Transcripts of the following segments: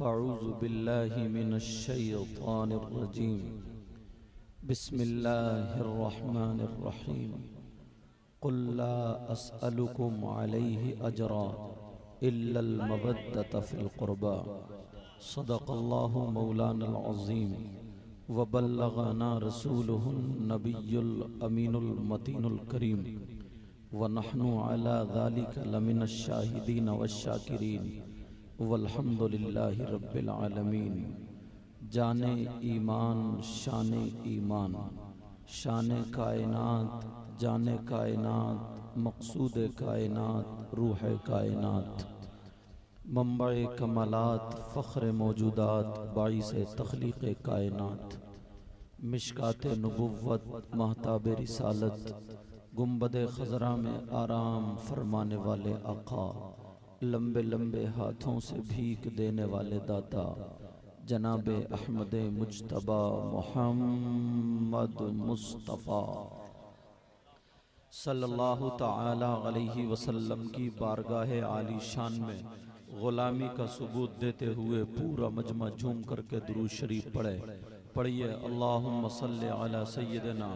फ़अऊज़ु बिल्लाहि मिनश्शैतानिर्रजीम। बिस्मिल्लाहिर्रहमानिर्रहीम। क़ुल ला अस्अलुकुम अलैहि अजरा इल्लल मवद्दत फ़िल क़ुरबा। सदक़ल्लाहु मौलानल अज़ीम व बल्लगना रसूलुहुन नबियुल अमीनुल मतीनुल करीम व नहनु अला ज़ालिका लमिनश शाहिदीन वश्शाकिरीन वल्हम्दुलिल्लाहि रब्बिल आलमीन। जाने ईमान शाने ईमान, शाने कायनात, जाने कायनात, मक़सूद कायनात, रूह कायनात, मंबए कमालात, फ़ख्र मौजूदात, बाइस तख़लीक़ कायनात, मिशकात नबुव्वत, महताब रिसालत, गुंबद ख़ज़रा में आराम फरमाने वाले आका, लंबे लंबे हाथों से भीख देने वाले दाता, जनाब अहमद मुज्तबा मोहम्मद मुस्तफ़ा सल्लल्लाहु ताला अलैहि वसल्लम की बारगाह आलीशान में ग़ुलामी का सबूत देते हुए पूरा मजमा झूम करके दुरूद शरीफ पढ़िए। अल्लाहुम्मा सल्लि अला सय्यिदना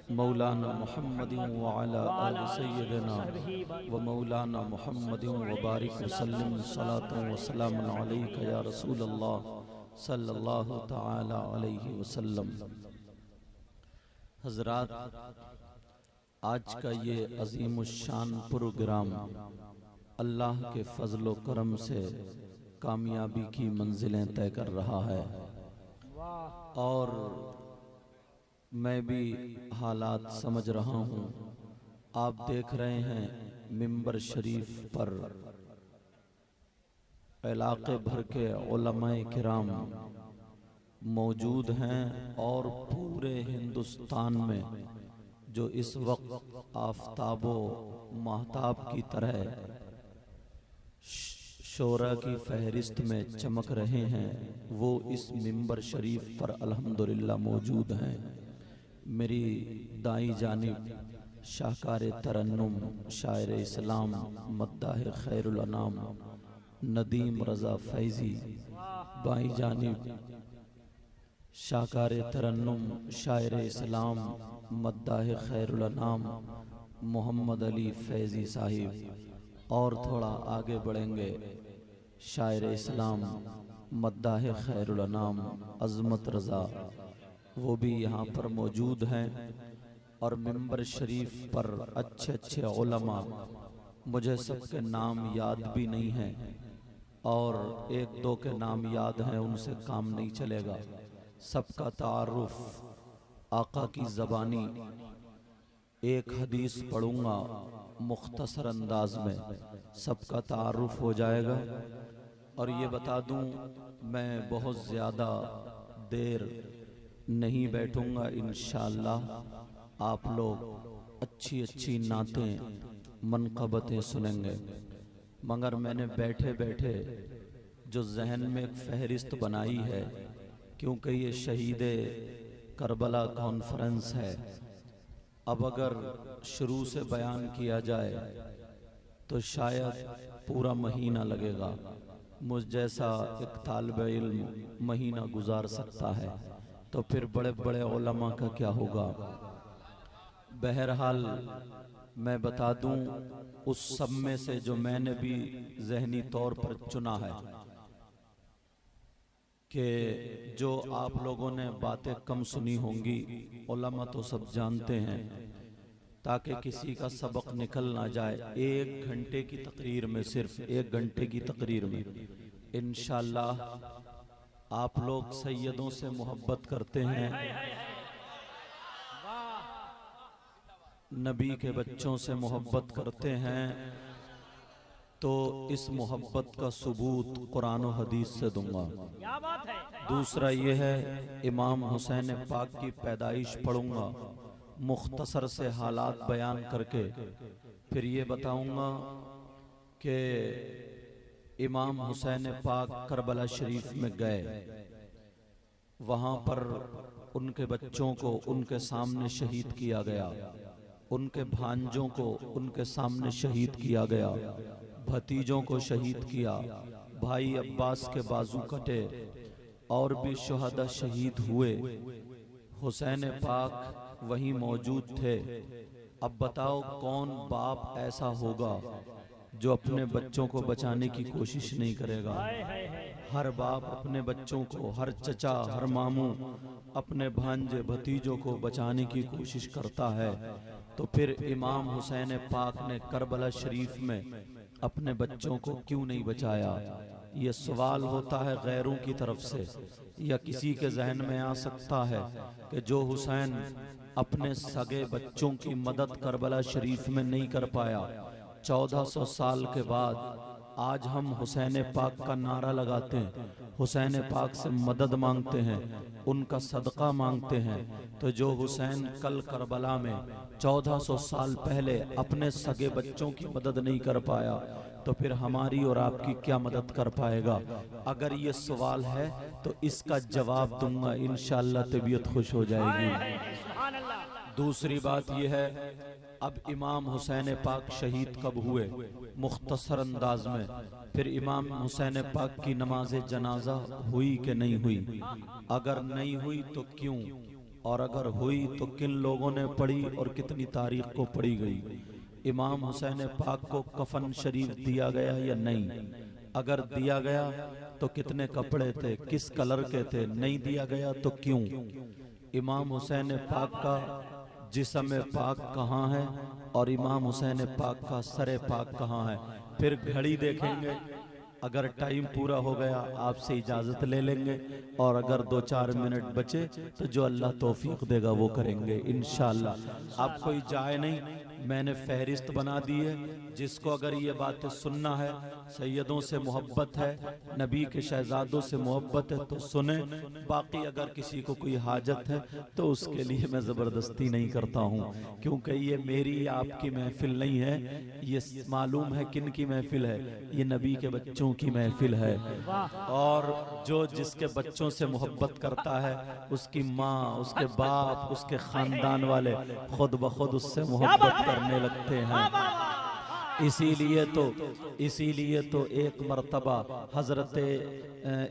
मौलाना मुहम्मदिन व अला आलि सय्यिदना व मौलाना मुहम्मदिन व बारिक वसल्लिम सलातन व सलामुन अलैका या रसूल अल्लाह सल्लल्लाहु ताला अलैहि वसल्लम। हज़रात, आज का ये अज़ीमुश्शान प्रोग्राम अल्लाह के फजल व करम से कामयाबी की मंजिलें तय कर रहा है और मैं भी हालात समझ रहा हूँ। आप देख रहे हैं मिंबर शरीफ पर इलाके भर के उलमाए किराम मौजूद हैं और पूरे हिंदुस्तान में जो इस वक्त आफताबो महताब की तरह शोरा की फहरिस्त में चमक रहे हैं, वो इस मिंबर शरीफ पर अल्हम्दुलिल्लाह मौजूद हैं। मेरी दाई जानिब शाहकार तरन्नुम शायर इस्लाम मद्दाह खैरुल अनाम नदीम रज़ा फैज़ी, बाई जानिब शाहकार तरन्नुम शायर इस्लाम मद्दाह खैरुल अनाम मोहम्मद अली फैज़ी साहिब, और थोड़ा आगे बढ़ेंगे शायर इस्लाम मद्दाह खैरुल अनाम अज़मत रज़ा, वो भी यहाँ पर मौजूद हैं। और मिंबर शरीफ पर अच्छे अच्छे उलमा, मुझे सबके नाम याद भी नहीं हैं और एक दो के नाम याद हैं, उनसे काम नहीं चलेगा। सबका तारुफ आका की ज़बानी एक हदीस पढ़ूंगा मुख्तसर अंदाज में, सबका तारुफ हो जाएगा। और ये बता दूं, मैं बहुत ज़्यादा देर नहीं बैठूंगा। इंशाअल्लाह आप लोग अच्छी अच्छी नातें मनक़बतें सुनेंगे, मगर मैंने बैठे बैठे जो जहन में एक फहरिस्त बनाई है, क्योंकि ये शहीद करबला कॉन्फ्रेंस है। अब अगर शुरू से बयान किया जाए तो शायद पूरा महीना लगेगा। मुझ जैसा एक तालिब इल्म महीना गुजार सकता है, तो फिर बड़े बड़े उलमा का क्या होगा। बहरहाल मैं बता दूं, उस सब में से जो मैंने भी ज़हनी तौर पर चुना है कि जो आप लोगों ने बातें कम सुनी होंगी, उलमा तो सब जानते हैं, ताकि किसी का सबक निकल ना जाए। 1 घंटे की तकरीर में, सिर्फ 1 घंटे की तकरीर में इंशाअल्लाह आप लोग सैयदों से मोहब्बत करते हैं, नबी के बच्चों से मोहब्बत करते हैं, तो इस मोहब्बत का सबूत कुरान और हदीस से दूंगा। दूसरा ये है, इमाम हुसैन पाक की पैदाइश पढ़ूंगा मुख्तसर से हालात बयान करके, फिर ये बताऊंगा कि इमाम हुसैन पाक करबला शरीफ में गए, वहाँ पर उनके बच्चों को उनके सामने शहीद किया गया, उनके भांजों को उनके सामने शहीद किया गया, भतीजों को शहीद किया, भाई अब्बास के बाजू कटे और भी शुहदा शहीद हुए, हुसैन पाक वहीं मौजूद थे। अब बताओ कौन बाप ऐसा होगा जो अपने बच्चों को बचाने की कोशिश नहीं करेगा। हर बाप अपने बच्चों को, हर चचा, हर मामू अपने भांजे भतीजों को बचाने की कोशिश करता है। तो फिर इमाम हुसैन पाक ने करबला शरीफ में अपने बच्चों को क्यों नहीं बचाया? ये सवाल होता है गैरों की तरफ से, या किसी के जहन में आ सकता है कि जो हुसैन अपने सगे बच्चों की मदद करबला शरीफ में नहीं कर पाया, 1400 साल के बाद आज हम हुसैन पाक का नारा लगाते हैं, हुसैन पाक से मदद मांगते हैं, उनका सदका मांगते हैं। तो जो हुसैन कल करबला में 1400 साल पहले अपने सगे बच्चों की मदद नहीं कर पाया, तो फिर हमारी और आपकी क्या मदद कर पाएगा? अगर ये सवाल है तो इसका जवाब दूंगा, इंशाअल्लाह तबीयत खुश हो जाएगी। दूसरी बात यह है, अब इमाम हुसैन पाक शहीद कब हुए? मुख्तसर अंदाज में। फिर इमाम हुसैन पाक की नमाज जनाजा हुई कि नहीं हुई? अगर नहीं हुई तो क्यों, और अगर हुई तो किन लोगों ने पढ़ी और कितनी तारीख को पढ़ी गई? इमाम हुसैन पाक को कफन शरीफ दिया गया या नहीं? अगर दिया गया तो कितने कपड़े थे, किस कलर के थे? नहीं दिया गया तो क्यों? इमाम हुसैन पाक का जिस्म पाक कहाँ है और इमाम हुसैन पाक का सरे पाक कहाँ है? फिर घड़ी देखेंगे, अगर टाइम पूरा हो गया आपसे इजाजत ले लेंगे, और अगर 2-4 मिनट बचे तो जो अल्लाह तौफीक देगा वो करेंगे इंशाअल्लाह। अब कोई जाए नहीं, मैंने फहरिस्त बना दी है। जिसको अगर ये बातें सुनना है, सैयदों से मोहब्बत है, नबी के शहजादों से मोहब्बत है तो सुने। बाकी अगर किसी को कोई हाजत है तो उसके लिए मैं ज़बरदस्ती नहीं करता हूँ, क्योंकि ये मेरी या आपकी महफिल नहीं है। ये मालूम है किन की महफिल है, ये नबी के बच्चों की महफिल है। और जो जिसके बच्चों से मोहब्बत करता है, उसकी माँ, उसके बाप, उसके ख़ानदान वाले खुद ब खुद उससे मोहब्बत करने लगते हैं। इसीलिए तो एक मर्तबा हजरत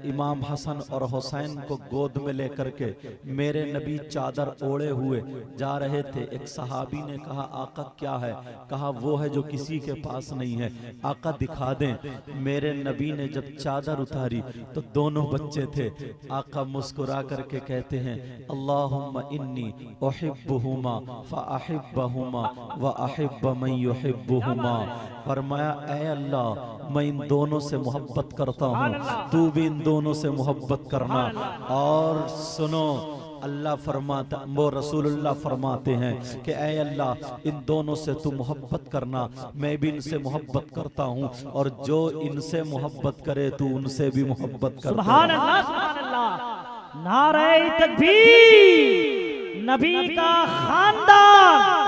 इमाम हसन और हुसैन को गोद में लेकर के मेरे नबी चादर ओढ़े हुए जा रहे थे। एक सहाबी ने कहा, आका क्या है? कहा वो है जो किसी के पास नहीं है, आका दिखा दें। मेरे नबी ने जब चादर उतारी तो दोनों बच्चे थे। आका मुस्कुरा करके कहते हैं, अल्लाहुम्मा इन्नी उहिब्बुहुमा फअहिब्बहुमा व अहिब्ब मन युहिब्बुहुमा। फरमाया, ऐ अल्लाह मैं इन दोनों से मोहब्बत करता हूँ, तू भी इन दोनों से मोहब्बत करना। और सुनो, अल्लाह फरमाता, वो रसूलुल्लाह फरमाते हैं कि ऐ अल्लाह इन दोनों से तू मोहब्बत करना, मैं भी इनसे मोहब्बत करता हूँ, और जो इनसे मोहब्बत करे तू उनसे भी मोहब्बत कर। सुभान अल्लाह, सुभान अल्लाह, नारे तकबीर, नबी का खानदान।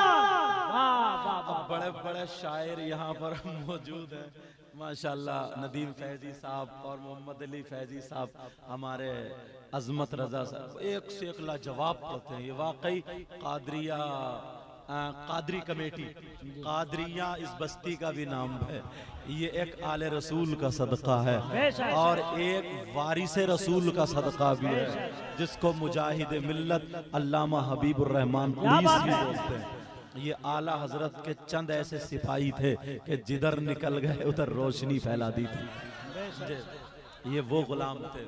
बड़े बड़े शायर यहाँ पर मौजूद हैं माशाल्लाह। नदीम फैजी साहब और मोहम्मद अली फैजी साहब, हमारे अजमत रजा साहब, एक से एक लाजवाब होते हैं। ये वाकई कादरी कमेटी, कादरिया इस बस्ती का भी नाम है। ये एक आले रसूल का सदका है और एक वारिस रसूल का सदका भी है, जिसको मुजाहिद मिल्लत अल्लामा हबीबुर रहमान पुलिस भी बोलते हैं। ये आला हजरत के चंद ऐसे सिपाही थे कि जिधर निकल गए उधर रोशनी फैला दी थी। ये वो गुलाम थे।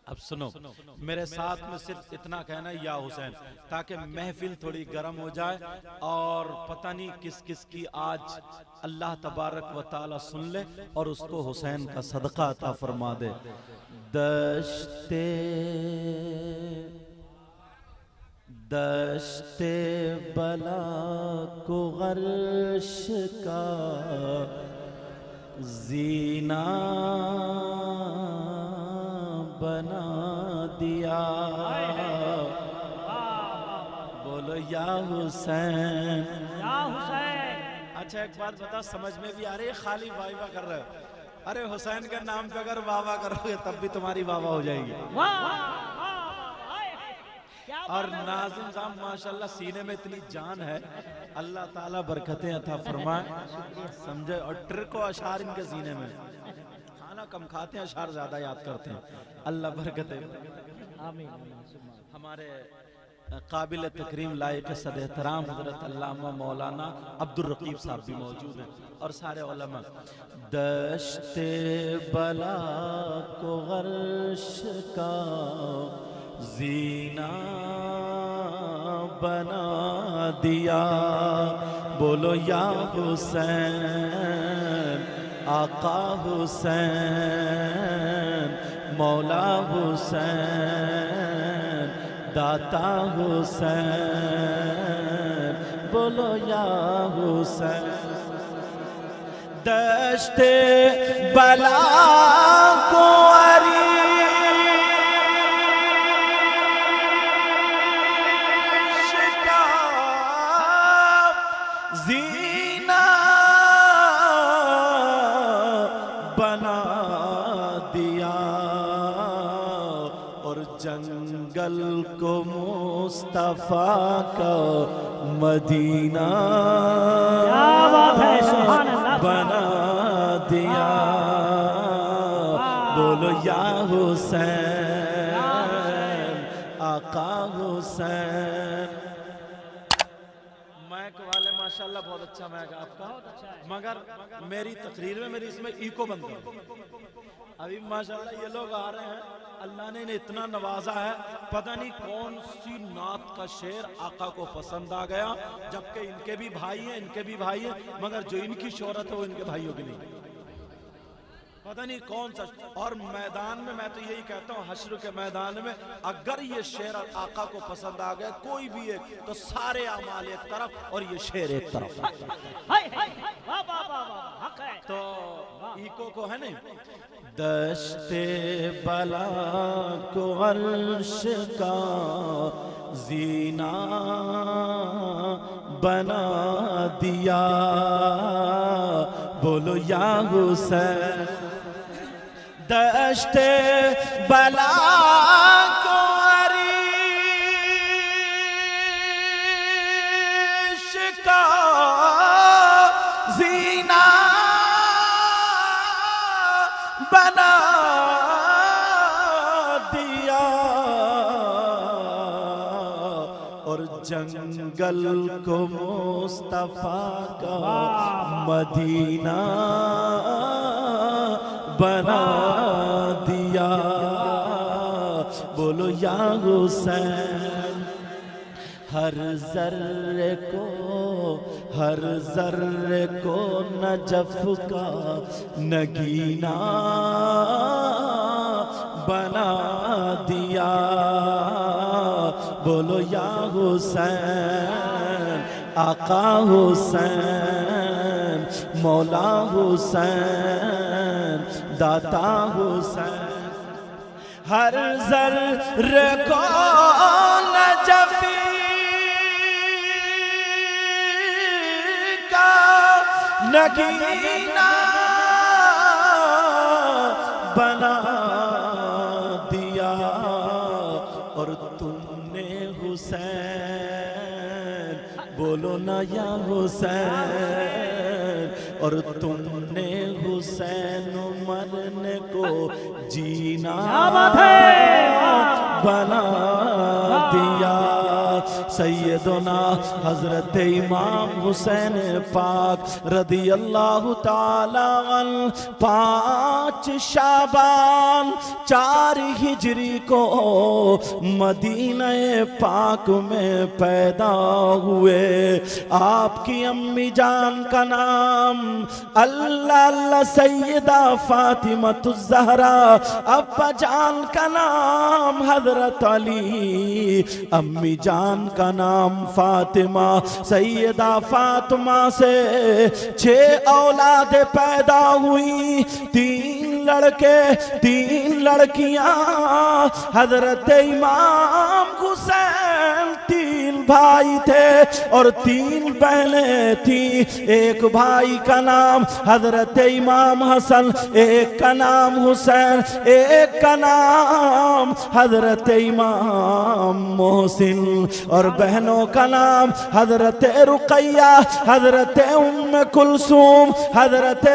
अब सुनो, मेरे साथ में सिर्फ इतना कहना या हुसैन, ताकि महफिल थोड़ी गर्म हो जाए और पता नहीं किस किस की आज अल्लाह तबारक व ताला सुन ले और उसको हुसैन का सदका अता फरमा दे। दश्ते बला को गर्श का जीना बना दिया। बोलो या हुसैन, या हुसैन। अच्छा एक बात बता, समझ में भी आ रही है? खाली वाह वाह कर रहे हो? अरे हुसैन के नाम पे अगर वाह वाह करोगे तब भी तुम्हारी वाह वाह हो जाएगी। और नाज़िम साहब माशाल्लाह सीने में इतनी जान है, अल्लाह ताला बरकतें अता फरमाए, समझे। और ट्रिक व अशार इनके सीने में। खाना कम खाते हैं, अशार ज्यादा याद करते हैं। अल्लाह बरकत दे। आमीन। हमारे काबिल तकरीम लायक सद एहतराम हजरत अल्लामा मौलाना अब्दुल रकीब साहब भी मौजूद हैं और सारे उलमा। दश्ते बला को गर्श का जीना बना दिया, बोलो या हुसैन आका हुसैन मौला हुसैन दाता हुसैन, बोलो या हुसैन। दश्ते बला को अरीश का जीना बना दिया और जंगल को मुस्तफा का मदीना बना दिया, बोलो या हुसैन आका हुसैन। मैक वाले माशाल्लाह बहुत अच्छा मैक आपका, मगर मेरी तकरीर में मेरी इसमें इको बंद कर। अभी माशाल्लाह ये लोग आ रहे हैं, अल्लाह ने इन्हें इतना नवाजा है, पता नहीं कौन सी नात का शेर आका को पसंद आ गया, जबकि इनके भी भाई हैं, इनके भी भाई हैं, मगर जो इनकी शोहरत है वो इनके भाइयों की नहीं, पता नहीं कौन सा। और मैदान में मैं तो यही कहता हूँ, हश्र के मैदान में अगर ये शेर आका को पसंद आ गया कोई भी एक, तो सारे अमाल एक तरफ और ये शेर एक तरफ। तो इको को है नहीं। दश्ते बला को अर्श का जीना बना दिया, बोलो या हुसैन। दश्ते बला को अरीश का जीना बना दिया और जंगल को मुस्तफा का मदीना बना दिया, बोलो या हुसैन। हर जर्रे को नजफ का नगीना बना दिया, बोलो या हुसैन आका हुसैन मौला हुसैन दाता हुसैन। हर जर्रे को नजफी का नगीना बना दिया और तुमने हुसैन, बोलो ना या हुसैन, और तुमने हुसैन मरने को जीना बना दिया। सैयदना हजरत इमाम हुसैन पाक रदी अल्लाह ताला अन्हु 5 शाबान 4 हिजरी को मदीना पाक में पैदा हुए। आपकी अम्मी जान का नाम अल्लाह अल्लाह सैयदा फातिमतुज़ ज़हरा, अब्बा जान का नाम हजरत अली, अम्मी जान का नाम फातिमा। सैयदा फातिमा से 6 औलादे पैदा हुई, 3 लड़के 3 लड़कियां। हजरत इमाम हुसैन 3 भाई थे और 3 बहनें थी। एक भाई का नाम हजरत इमाम हसन, एक का नाम हुसैन, एक का नाम हजरत इमाम मोहसिन, और बहनों का नाम हजरत रुकैया, हजरत उम्म कुलसूम, हजरत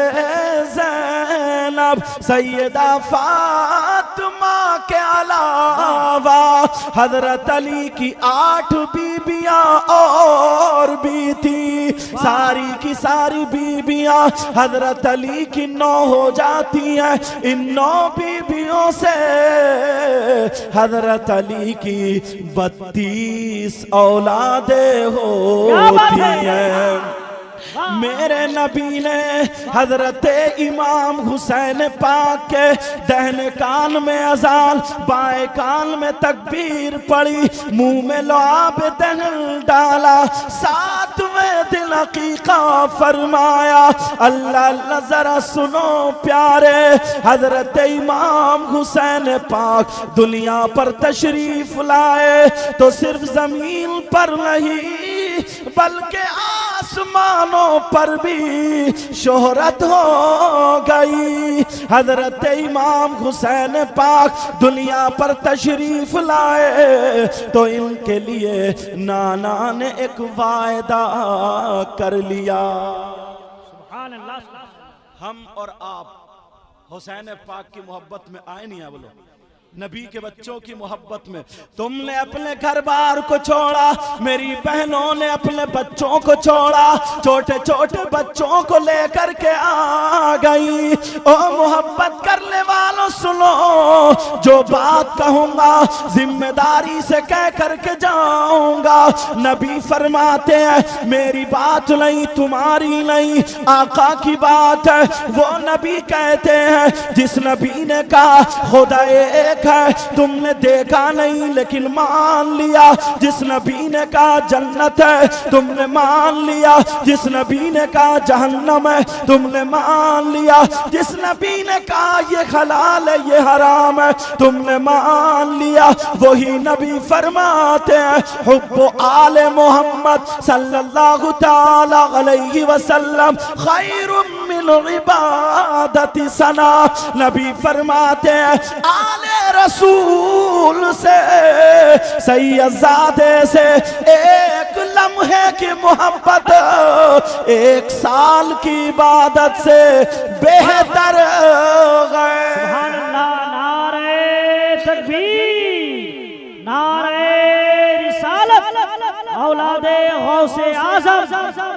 ज़ैनब। ज़ैनब सैयदा फातिमा के अलावा हजरत अली की 8 बीबियां और भी थी। सारी की सारी बीबियां हजरत अली की 9 हो जाती हैं। इन 9 बीबियों से हजरत अली की 32 औलादें होती हैं। मेरे नबी ने हजरत इमाम हुसैन पाक के दाहिने कान में अजान, बाएं कान में तकबीर पड़ी, मुंह में लुआब दहन डाला, 7वें दिन अकीका फरमाया। अल्लाह अल्लाह जरा सुनो प्यारे, हजरत इमाम हुसैन पाक दुनिया पर तशरीफ लाए तो सिर्फ जमीन पर नहीं बल्कि आसमानों पर भी शोहरत हो गई। हजरत इमाम हुसैन पाक दुनिया पर तशरीफ लाए तो इनके लिए नाना ने एक वायदा कर लिया। सुभान अल्लाह। हम और आप हुसैन पाक की मोहब्बत में आए नहीं है, बोलो नबी के बच्चों की मोहब्बत में। तुमने अपने घर बार को छोड़ा, मेरी बहनों ने अपने बच्चों को छोड़ा, छोटे छोटे बच्चों को लेकर के आ गई। ओ मोहब्बत करने वालों सुनो, जो बात कहूंगा जिम्मेदारी से कह करके जाऊंगा। नबी फरमाते हैं मेरी बात नहीं, तुम्हारी नहीं, आका की बात है। वो नबी कहते हैं जिस नबी ने कहा खुदा एक है, तुमने देखा नहीं लेकिन मान लिया। जिस नबी ने कहा जन्नत है, तुमने मान लिया। जिस नबी ने कहा जहन्नम है, तुमने मान लिया। जिस नबी ने कहा ये हलाल है ये हराम है, तुमने मान लिया। वही नबी फरमाते हैं हुब्बु आले मोहम्मद सल्लल्लाहु ताला अलैहि वसल्लम खैरुम मिन इबादति सना। नबी फरमाते हैं आले रसूल से, सैयदजादे से एक लम्हे की मोहब्बत 1 साल की इबादत से बेहतर है। सुभान अल्लाह। नारे तकबीर, नारे रिसालत, औलादे गौसे आज़म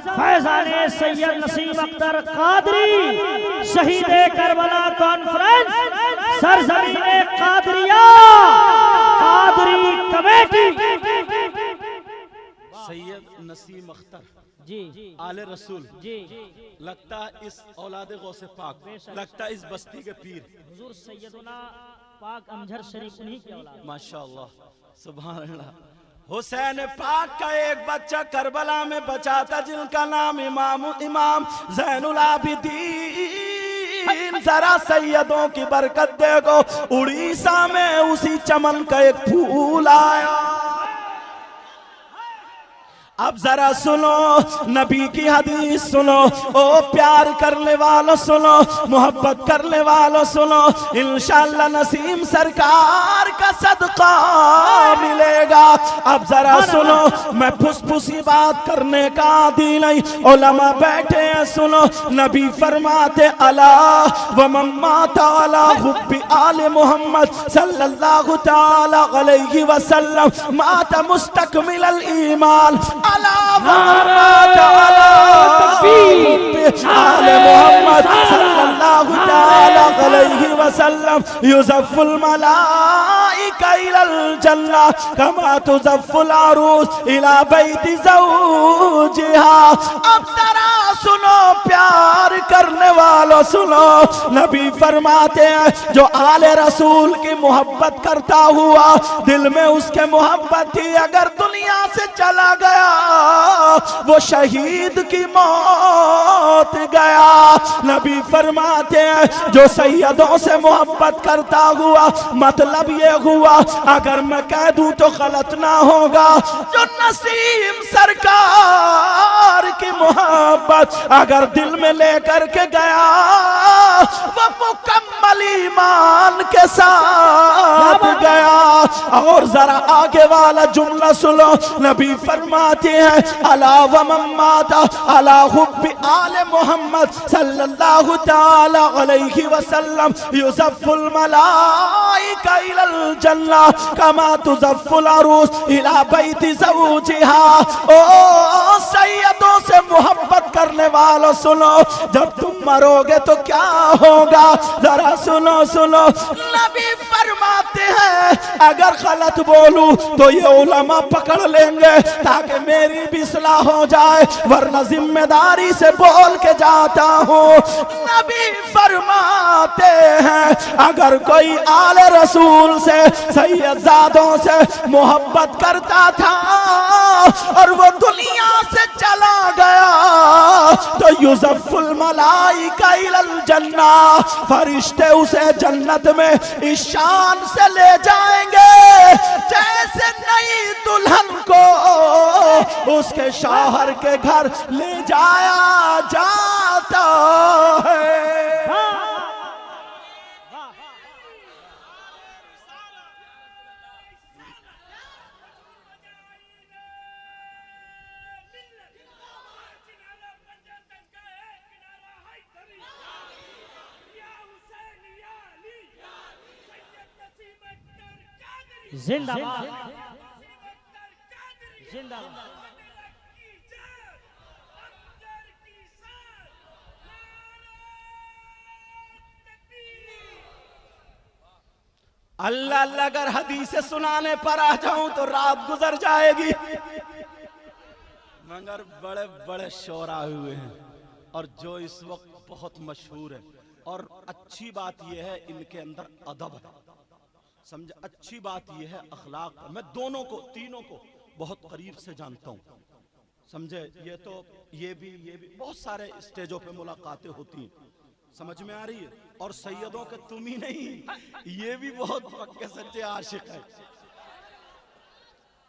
फैज़ाने सैयद नसीम अख्तर कादरी, शहीदे करबला कॉन्फ्रेंस, सरजमीने कादरिया, कादरी कमेटी। सैयद नसीम अख्तर जी आले रसूल जी, लगता है इस औलादे गौसे पाक, लगता है इस बस्ती के पीर हुजूर सैयदुना पाक अमजद शरीफ उन्हीं की औलाद। माशाअल्लाह सुभान अल्लाह। हुसैन पाक का एक बच्चा करबला में बचा था जिनका नाम इमाम ज़ैनुल आबिदीन। जरा सैयदों की बरकत देखो, उड़ीसा में उसी चमन का एक फूल आया। अब जरा सुनो नबी की हदीस सुनो, ओ प्यार करने वालों सुनो, मोहब्बत करने वालों सुनो, इंशाअल्लाह नसीम सरकार का सदका मिलेगा। अब जरा सुनो, मैं फुसफुसी बात करने का आदी नहीं, उलमा बैठे हैं सुनो। नबी फरमाते अला व मम्मा ताला हुब्बी आले मोहम्मद सल्लल्लाहु ताला अलैहि वसल्लम माता मुस्तकमिल ईमान। अला आले मोहम्मद सल्लल्लाहु ताला अलैहि वसल्लम युज़फ़ुल मलाइका इलल जन्नह कमा तुज़फ़ुल अरूस इला बैति ज़ौजिहा। अब जरा सुनो प्यार करने वालों सुनो, नबी फरमाते हैं जो आले रसूल की मोहब्बत करता हुआ दिल में उसके मोहब्बत थी, अगर दुनिया से चला गया वो शहीद की मौत गया। नबी फरमाते हैं जो सैयदों से मोहब्बत करता हुआ, मतलब ये हुआ अगर मैं कह दूं तो गलत ना होगा, जो नसीम सरकार की मोहब्बत मोहब्बत अगर दिल में लेकर के गया वो मुकम्मल ईमान के साथ गया। और जरा आगे वाला जुमला सुनो, नबी फरमाते हैं अला व मम्माता अला हुब्बी आले मोहम्मद सल्लल्लाहु ताला अलैहि वसल्लम युज़फ़ुल मलाइका इलल जन्ना कमा तुज़फ़ुल अरूस इला बैति ज़ौजिहा। ओ सैयदों से मोहब्बत करने वालों सुनो, जब तुम मरोगे तो क्या होगा, जरा सुनो सुनो। नबी फरमाते हैं अगर गलत बोलूं तो ये उलमा पकड़ लेंगे ताकि मेरी भी इस्लाह हो जाए, वरना जिम्मेदारी से बोल के जाता हूँ। नबी फरमाते हैं अगर कोई आले रसूल से सैयदजादों से मोहब्बत करता था और वो दुनिया से चला गया तो युज़फ़ुल मलाइका इलल जन्ना, फरिश्ते उसे जन्नत में इस शान से ले जाएंगे जैसे नई दुल्हन को उसके शौहर के घर ले जाया जाता है। जिंदाबाद जिंदाबाद। अल्लाह अल्लाह अगर हदीस सुनाने पर आ जाऊं तो रात गुजर जाएगी, मगर बड़े बड़े शोर आए हुए हैं और जो इस वक्त बहुत मशहूर है। और अच्छी बात यह है इनके अंदर अदब है, समझे। अच्छी बात यह है अखलाक। मैं दोनों को तीनों को बहुत करीब से जानता हूँ, समझे। ये तो ये भी बहुत सारे स्टेजों पे मुलाकातें होती हैं, समझ में आ रही है। और सैयदों के तुम ही नहीं, ये भी बहुत पक्के सच्चे आशिक है।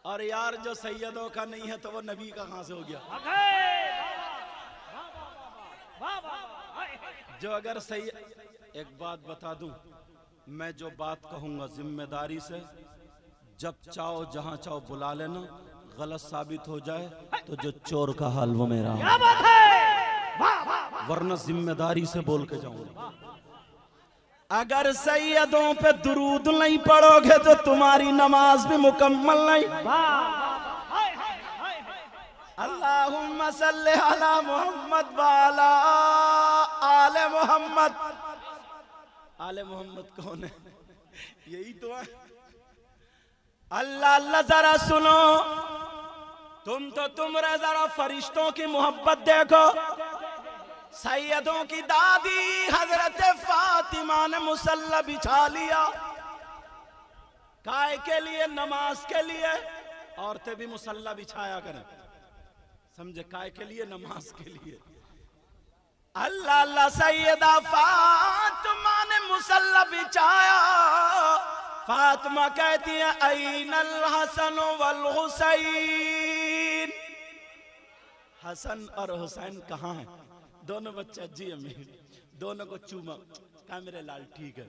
और यार जो सैयदों का नहीं है तो वो नबी का कहां से हो गया। जो अगर सैयद, एक बात बता दूं, मैं जो बात कहूंगा जिम्मेदारी से, जब चाहो जहां चाहो बुला लेना, गलत साबित हो जाए तो जो चोर का हाल वो मेरा, वरना जिम्मेदारी से बोल के जाऊंगा। अगर सैयदों पे दुरूद नहीं पढ़ोगे तो तुम्हारी नमाज भी मुकम्मल नहीं। अल्लाहुम्मा सल्ली अला मोहम्मद वाला आले मोहम्मद। आले मोहम्मद कौन है? यही तो है। अल्लाह अल्लाह जरा सुनो, तुम जरा फरिश्तों की मोहब्बत देखो। सैयदों की दादी हजरत फातिमा ने मुसल्ला बिछा लिया, काय के लिए? नमाज के लिए। औरतें भी मुसल्ला बिछाया करें, समझे, काय के लिए? नमाज के लिए। अल्लाह अल्लाह सैयदा फातिमा ने मुसल्ला बिछाया। फातिमा कहती है ऐनल हसन वल हुसैन, हसन और हुसैन कहाँ है? दोनों बच्चे जी अम्मी, दोनों को चूमा, कहा मेरे लाल ठीक है।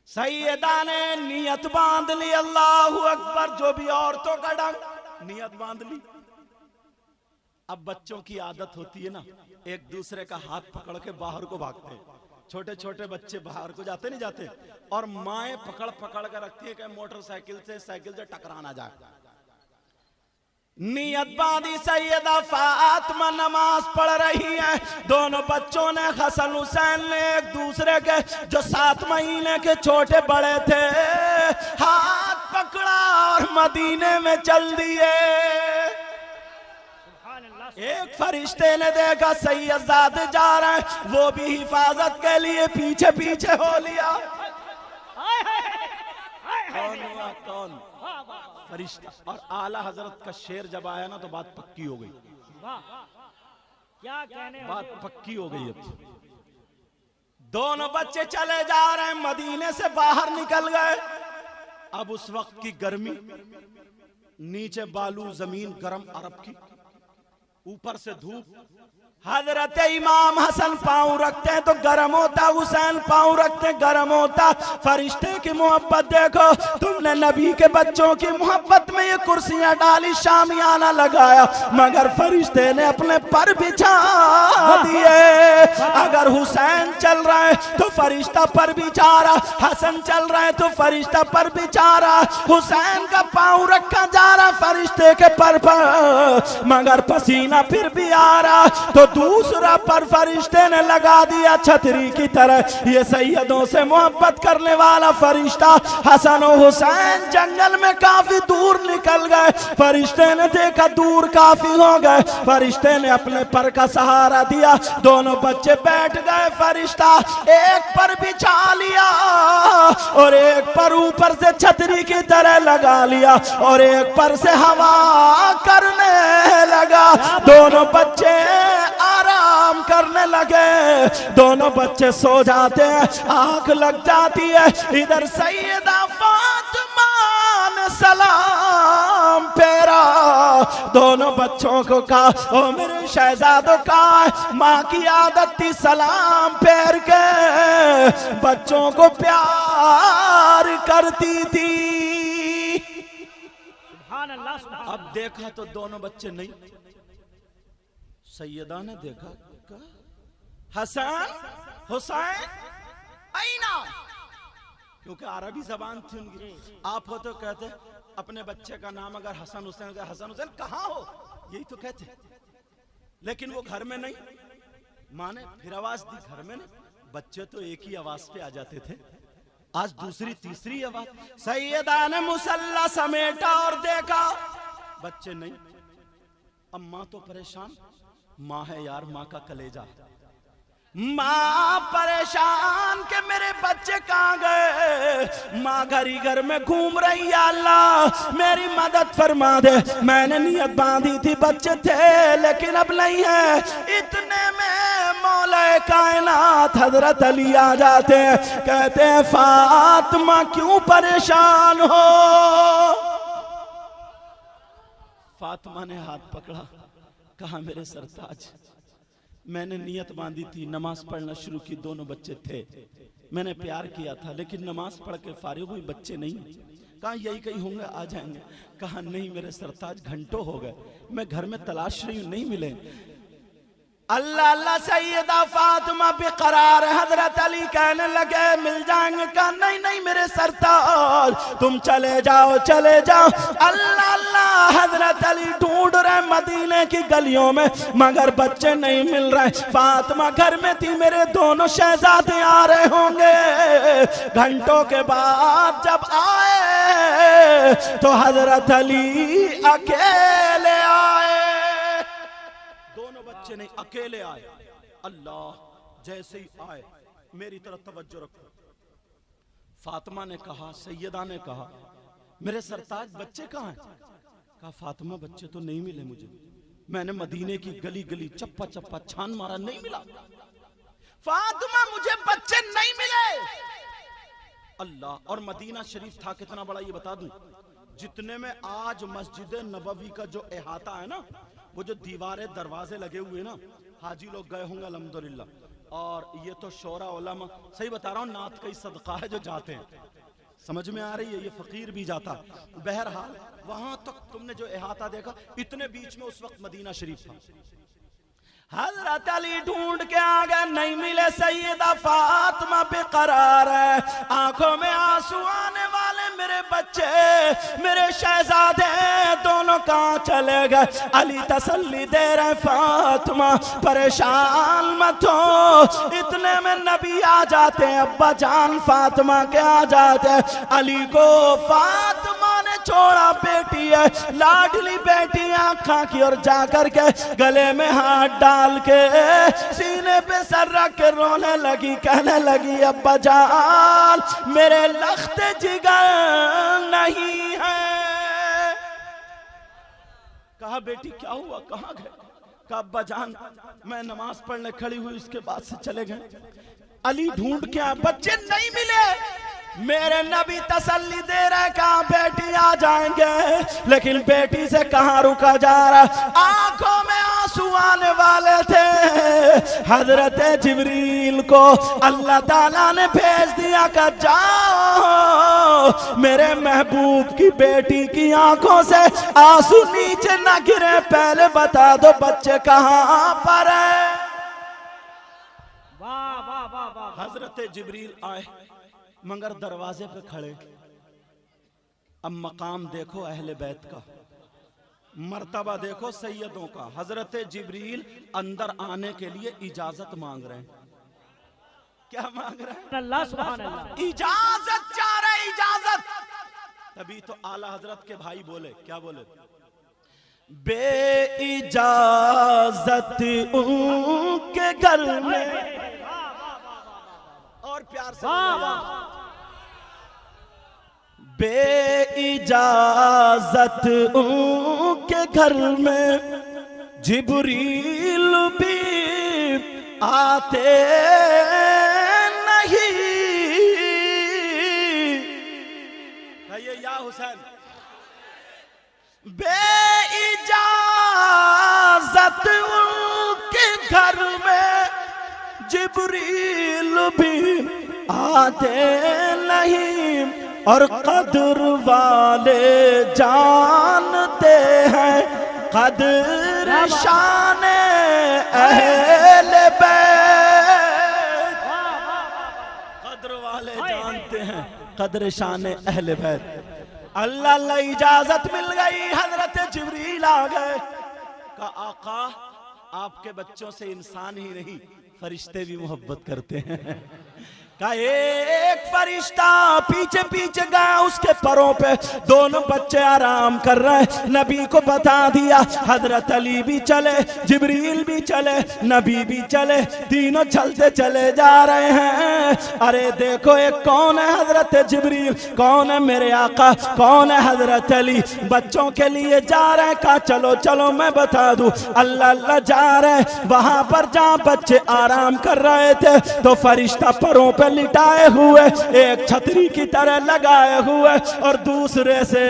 सैयदा ने नियत बांध ली, अल्लाहु अकबर। जो भी औरतों का डंग, नियत बांध ली। अब बच्चों की आदत होती है ना, एक दूसरे का हाथ पकड़ के बाहर को भागते हैं। छोटे छोटे बच्चे बाहर को जाते नहीं जाते, और माएं पकड़ पकड़ कर रखती है कि मोटरसाइकिल से साइकिल से टकरा ना जाए। नियत बांधी, सैयदा फातिमा नमाज पढ़ रही है। दोनों बच्चों ने, हसन हुसैन ने एक दूसरे के, जो 7 महीने के छोटे बड़े थे, हाथ पकड़ा और मदीने में चल दिए। एक फरिश्ते ने देखा सैयदजादे जा रहे हैं, वो भी हिफाजत के लिए पीछे पीछे हो लिया। कौन हुआ? कौन? फरिश्ता। और आला हजरत का शेर जब आया ना तो बात पक्की हो गई। क्या कहने, बात पक्की हो गई। अब दोनों बच्चे चले जा रहे हैं, मदीने से बाहर निकल गए। अब उस वक्त की गर्मी, नीचे बालू जमीन गरम अरब की, ऊपर से धूप, हजरत इमाम हसन पाँव रखते हैं तो गर्म होता, हुसैन पाँव रखते गर्म होता। फरिश्ते की मोहब्बत देखो, तुमने नबी के बच्चों की मोहब्बत में ये कुर्सियां डाली, शामियाना लगाया, मगर फरिश्ते ने अपने पर बिछा दिए। अगर हुसैन चल रहा है तो फरिश्ता पर बिछा रहा, हसन चल रहा है तो फरिश्ता पर बिछा रहा। हुसैन का पाँव रखा जा रहा फरिश्ते के पर, मगर पसीना फिर भी आ रहा, तो दूसरा पर फरिश्ते ने लगा दिया छतरी की तरह। ये सैयदों से मोहब्बत करने वाला फरिश्ता हसन और हुसैन जंगल में काफी दूर निकल गए। फरिश्ते ने देखा दूर काफी हो गए, फरिश्ते ने अपने पर का सहारा दिया, दोनों बच्चे बैठ गए। फरिश्ता एक पर बिछा लिया और एक पर ऊपर से छतरी की तरह लगा लिया और एक पर से हवा करने लगा। दोनों बच्चे आराम करने लगे, दोनों बच्चे सो जाते हैं, आंख लग जाती है। इधर सैयदा फातिमा ने सलाम फेरा, दोनों बच्चों को कहा, ओ मेरे शहजादों का, माँ की आदत थी सलाम फेर के बच्चों को प्यार करती थी। सुभान अल्लाह, सुभान अल्लाह। अब देखा तो दोनों बच्चे नहीं। सैयदा ने देखा, हसन हुसैन आईना, क्योंकि अरबी जबान थी उनकी। आप हो तो कहते अपने बच्चे का नाम अगर हसन हुसैन, हसन हुसैन कहाँ हो, यही तो कहते, लेकिन वो घर में नहीं। माँ ने फिर आवाज दी, घर में नहीं, बच्चे तो एक ही आवाज पे आ जाते थे, आज दूसरी तीसरी आवाज। सैयदा ने मुसल्ला समेटा और देखा बच्चे नहीं। अब माँ तो परेशान, माँ है यार, माँ का कलेजा, माँ परेशान के मेरे बच्चे कहाँ गए। माँ घर ही घर में घूम रही, या अल्लाह मेरी मदद फरमा दे, मैंने नियत बांधी थी, बच्चे थे लेकिन अब नहीं है। इतने में मौला कायनात हजरत अली आ जाते हैं, कहते हैं फातिमा क्यों परेशान हो। फातिमा ने हाथ पकड़ा, कहा मेरे सरताज, मैंने नियत बांधी थी, नमाज पढ़ना शुरू की, दोनों बच्चे थे, मैंने प्यार किया था, लेकिन नमाज पढ़ के फारिग हुई, बच्चे नहीं। कहा यही कहीं होंगे, आ जाएंगे। कहा नहीं मेरे सरताज, घंटों हो गए, मैं घर में तलाश रही हूं, नहीं मिले। अल्लाह अल्लाह, सैयदा फातिमा बेकरार, हजरत अली कहने लगे मिल जाएंगे। कहा नहीं नहीं मेरे सरताज, तुम चले जाओ चले जाओ। अल्लाह अल्लाह, हजरत अली ढूंढ रहे मदीने की गलियों में, मगर बच्चे नहीं मिल रहे। फातिमा घर में थी, मेरे दोनों शहजादे आ रहे होंगे। घंटों के बाद जब आए तो हजरत अली अकेले आए, बच्चे नहीं, अकेले आए। अल्लाह, जैसे ही आए मेरी तरफ तवज्जो रखो। फातिमा ने कहा, सैयदा ने कहा मेरे सरताज बच्चे कहाँ हैं। कहा फातिमा बच्चे तो नहीं मिले मुझे, मैंने मदीने की गली गली चप्पा चप्पा छान मारा, नहीं मिला। फातिमा मुझे बच्चे नहीं मिले। अल्लाह, और मदीना शरीफ था कितना बड़ा ये बता दूं, जितने में आज मस्जिद नबवी का जो अहाता है ना, वो जो दीवारें दरवाजे लगे हुए ना, हाजी लोग गए होंगे अल्हम्दुलिल्लाह। और ये तो शोरा उलमा, सही बता रहा हूँ, नात का ही सदका है जो जाते हैं, समझ में आ रही है, ये फकीर भी जाता। बहरहाल वहां तक तुमने जो अहाता देखा, इतने बीच में उस वक्त मदीना शरीफ था। हजरत अली ढूंढ के आ गए, नहीं मिले। सैयदा फातिमा बेकरार है, आंखों में आंसू आने वाले, मेरे बच्चे मेरे शहजादे दोनों कहाँ चले गए। अली तसल्ली दे रहे, फातिमा परेशान मत हो। इतने में नबी आ जाते हैं, अब्बा जान फातिमा के आ जाते हैं। अली को फातिमा ने छोड़ा, बेटी है, लाडली बेटी, आँखा की ओर जाकर के गले में हाथ डाल के सीने पे सर रख के रोने लगी, कहने लगी अब्बा जान मेरे लख्ते जिगर नहीं है। कहा बेटी क्या हुआ, कहाँ गए। कहा अब्बा जान मैं नमाज पढ़ने खड़ी हुई, उसके बाद से चले गए। अली ढूंढ के आए, बच्चे नहीं मिले। मेरे नबी तसल्ली दे रहे, कहा बेटी आ जाएंगे, लेकिन बेटी से कहां रुका जा रहा। आंखों में आंसू आंसू आने वाले थे, हजरत जिब्रील को अल्लाह ताला ने भेज दिया कि जाओ मेरे महबूब की बेटी की आंखों से आंसू नीचे न गिरे, पहले बता दो बच्चे कहां पर है। वाह वाह वाह वाह। हजरत जिब्रील आए मगर दरवाजे पे खड़े। अब मकाम देखो अहले बैत का, मर्तबा देखो सैयदों का। हजरत जिब्रील अंदर आने के लिए इजाजत मांग रहे हैं। क्या मांग रहे हैं? अल्लाह सुभान अल्लाह। इजाजत चाह रहे, इजाजत। तभी तो आला हजरत के भाई बोले, क्या बोले? बे इजाजत उनके घर में, और प्यार से बे इजाजत उनके घर में जिब्रील भी आते नहीं। कहिए या हुसैन। बे इजाजत उनके घर में जिब्रील भी आते नहीं, और कदर वाले जानते हैं कदर शान अहले बैत। कदर वाले जानते हैं कदर शान अहले बैत। अल्लाह अल्लाह इजाजत मिल गई, हजरत जिब्रील आ गए। का आका आपके बच्चों से इंसान ही नहीं फरिश्ते भी मोहब्बत करते हैं। का एक फरिश्ता पीछे पीछे गया, उसके पैरों पे दोनों बच्चे आराम कर रहे हैं। नबी को बता दिया, हजरत अली भी चले, जिब्रील भी चले, नबी भी चले, तीनों चलते चले जा रहे हैं। अरे देखो एक कौन है हजरत जिब्रील, कौन है मेरे आका, कौन है हजरत अली। बच्चों के लिए जा रहे हैं। कहा चलो चलो मैं बता दूं। अल्लाह अल्लाह जा रहे हैं। वहां पर जहां बच्चे आराम कर रहे थे तो फरिश्ता पैरों पे लिटाए हुए, एक छतरी की तरह लगाए हुए और दूसरे से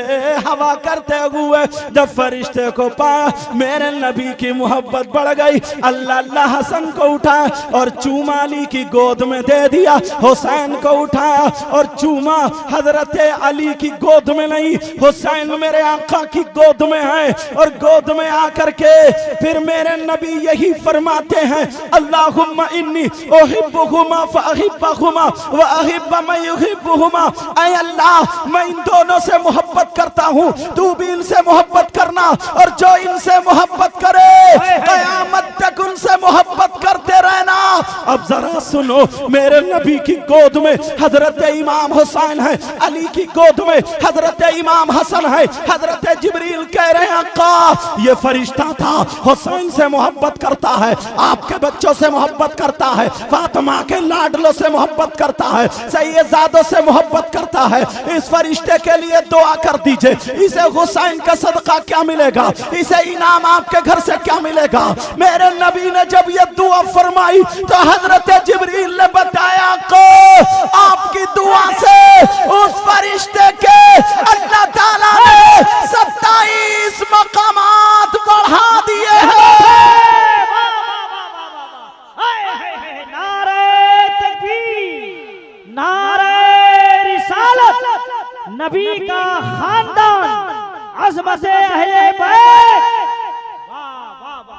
हवा करते हुए जब फरिश्ते को पाया, मेरे नबी की मोहब्बत बढ़ गई। अल्लाह अल्लाह हसन को उठाया और चूमा अली की गोद में दे दिया, हुसैन को उठाया और चूमा हजरत अली की गोद में नहीं, हुसैन मेरे आका की गोद में है। और गोद में आकर के फिर मेरे नबी यही फरमाते हैं, अल्लाहुम्मा इन्नी उहिब्बुहुमा फअहिब्बहुमा व अहिब्ब मैं युहिब्बुहुमा। ऐ अल्लाह मैं इन दोनों से मोहब्बत करता हूँ, तू भी इनसे मोहब्बत करना, और जो इनसे मोहब्बत करे क़यामत तक उनसे मोहब्बत करते रहना। अब जरा सुनो, मेरे नबी की गोद में हजरत इमाम हुसैन है, अली की गोद में हजरत इमाम हसन है। हजरत जिब्रील कह रहे हैं आका ये फरिश्ता था, हुसैन से मोहब्बत करता है, आपके बच्चों से मोहब्बत करता है, फातिमा के लाडलों से मोहब्बत करता है, सैयदादों से मोहब्बत करता है। इस फरिश्ते के लिए दुआ कर दीजिए, इसे हुसैन का सदका क्या मिलेगा, इसे इनाम आपके घर से क्या मिलेगा। मेरे नबी ने जब ये दुआ फरमाई तो हजरत जिब्रील ने बताया को आपकी दुआ से उस फरिश्ते के अल्लाह ताला ने 27 मकामात बढ़ा दिए हैं। नारे तकबीर, नारे रिसालत, नबी का खानदान, अज़मत अहले बैत।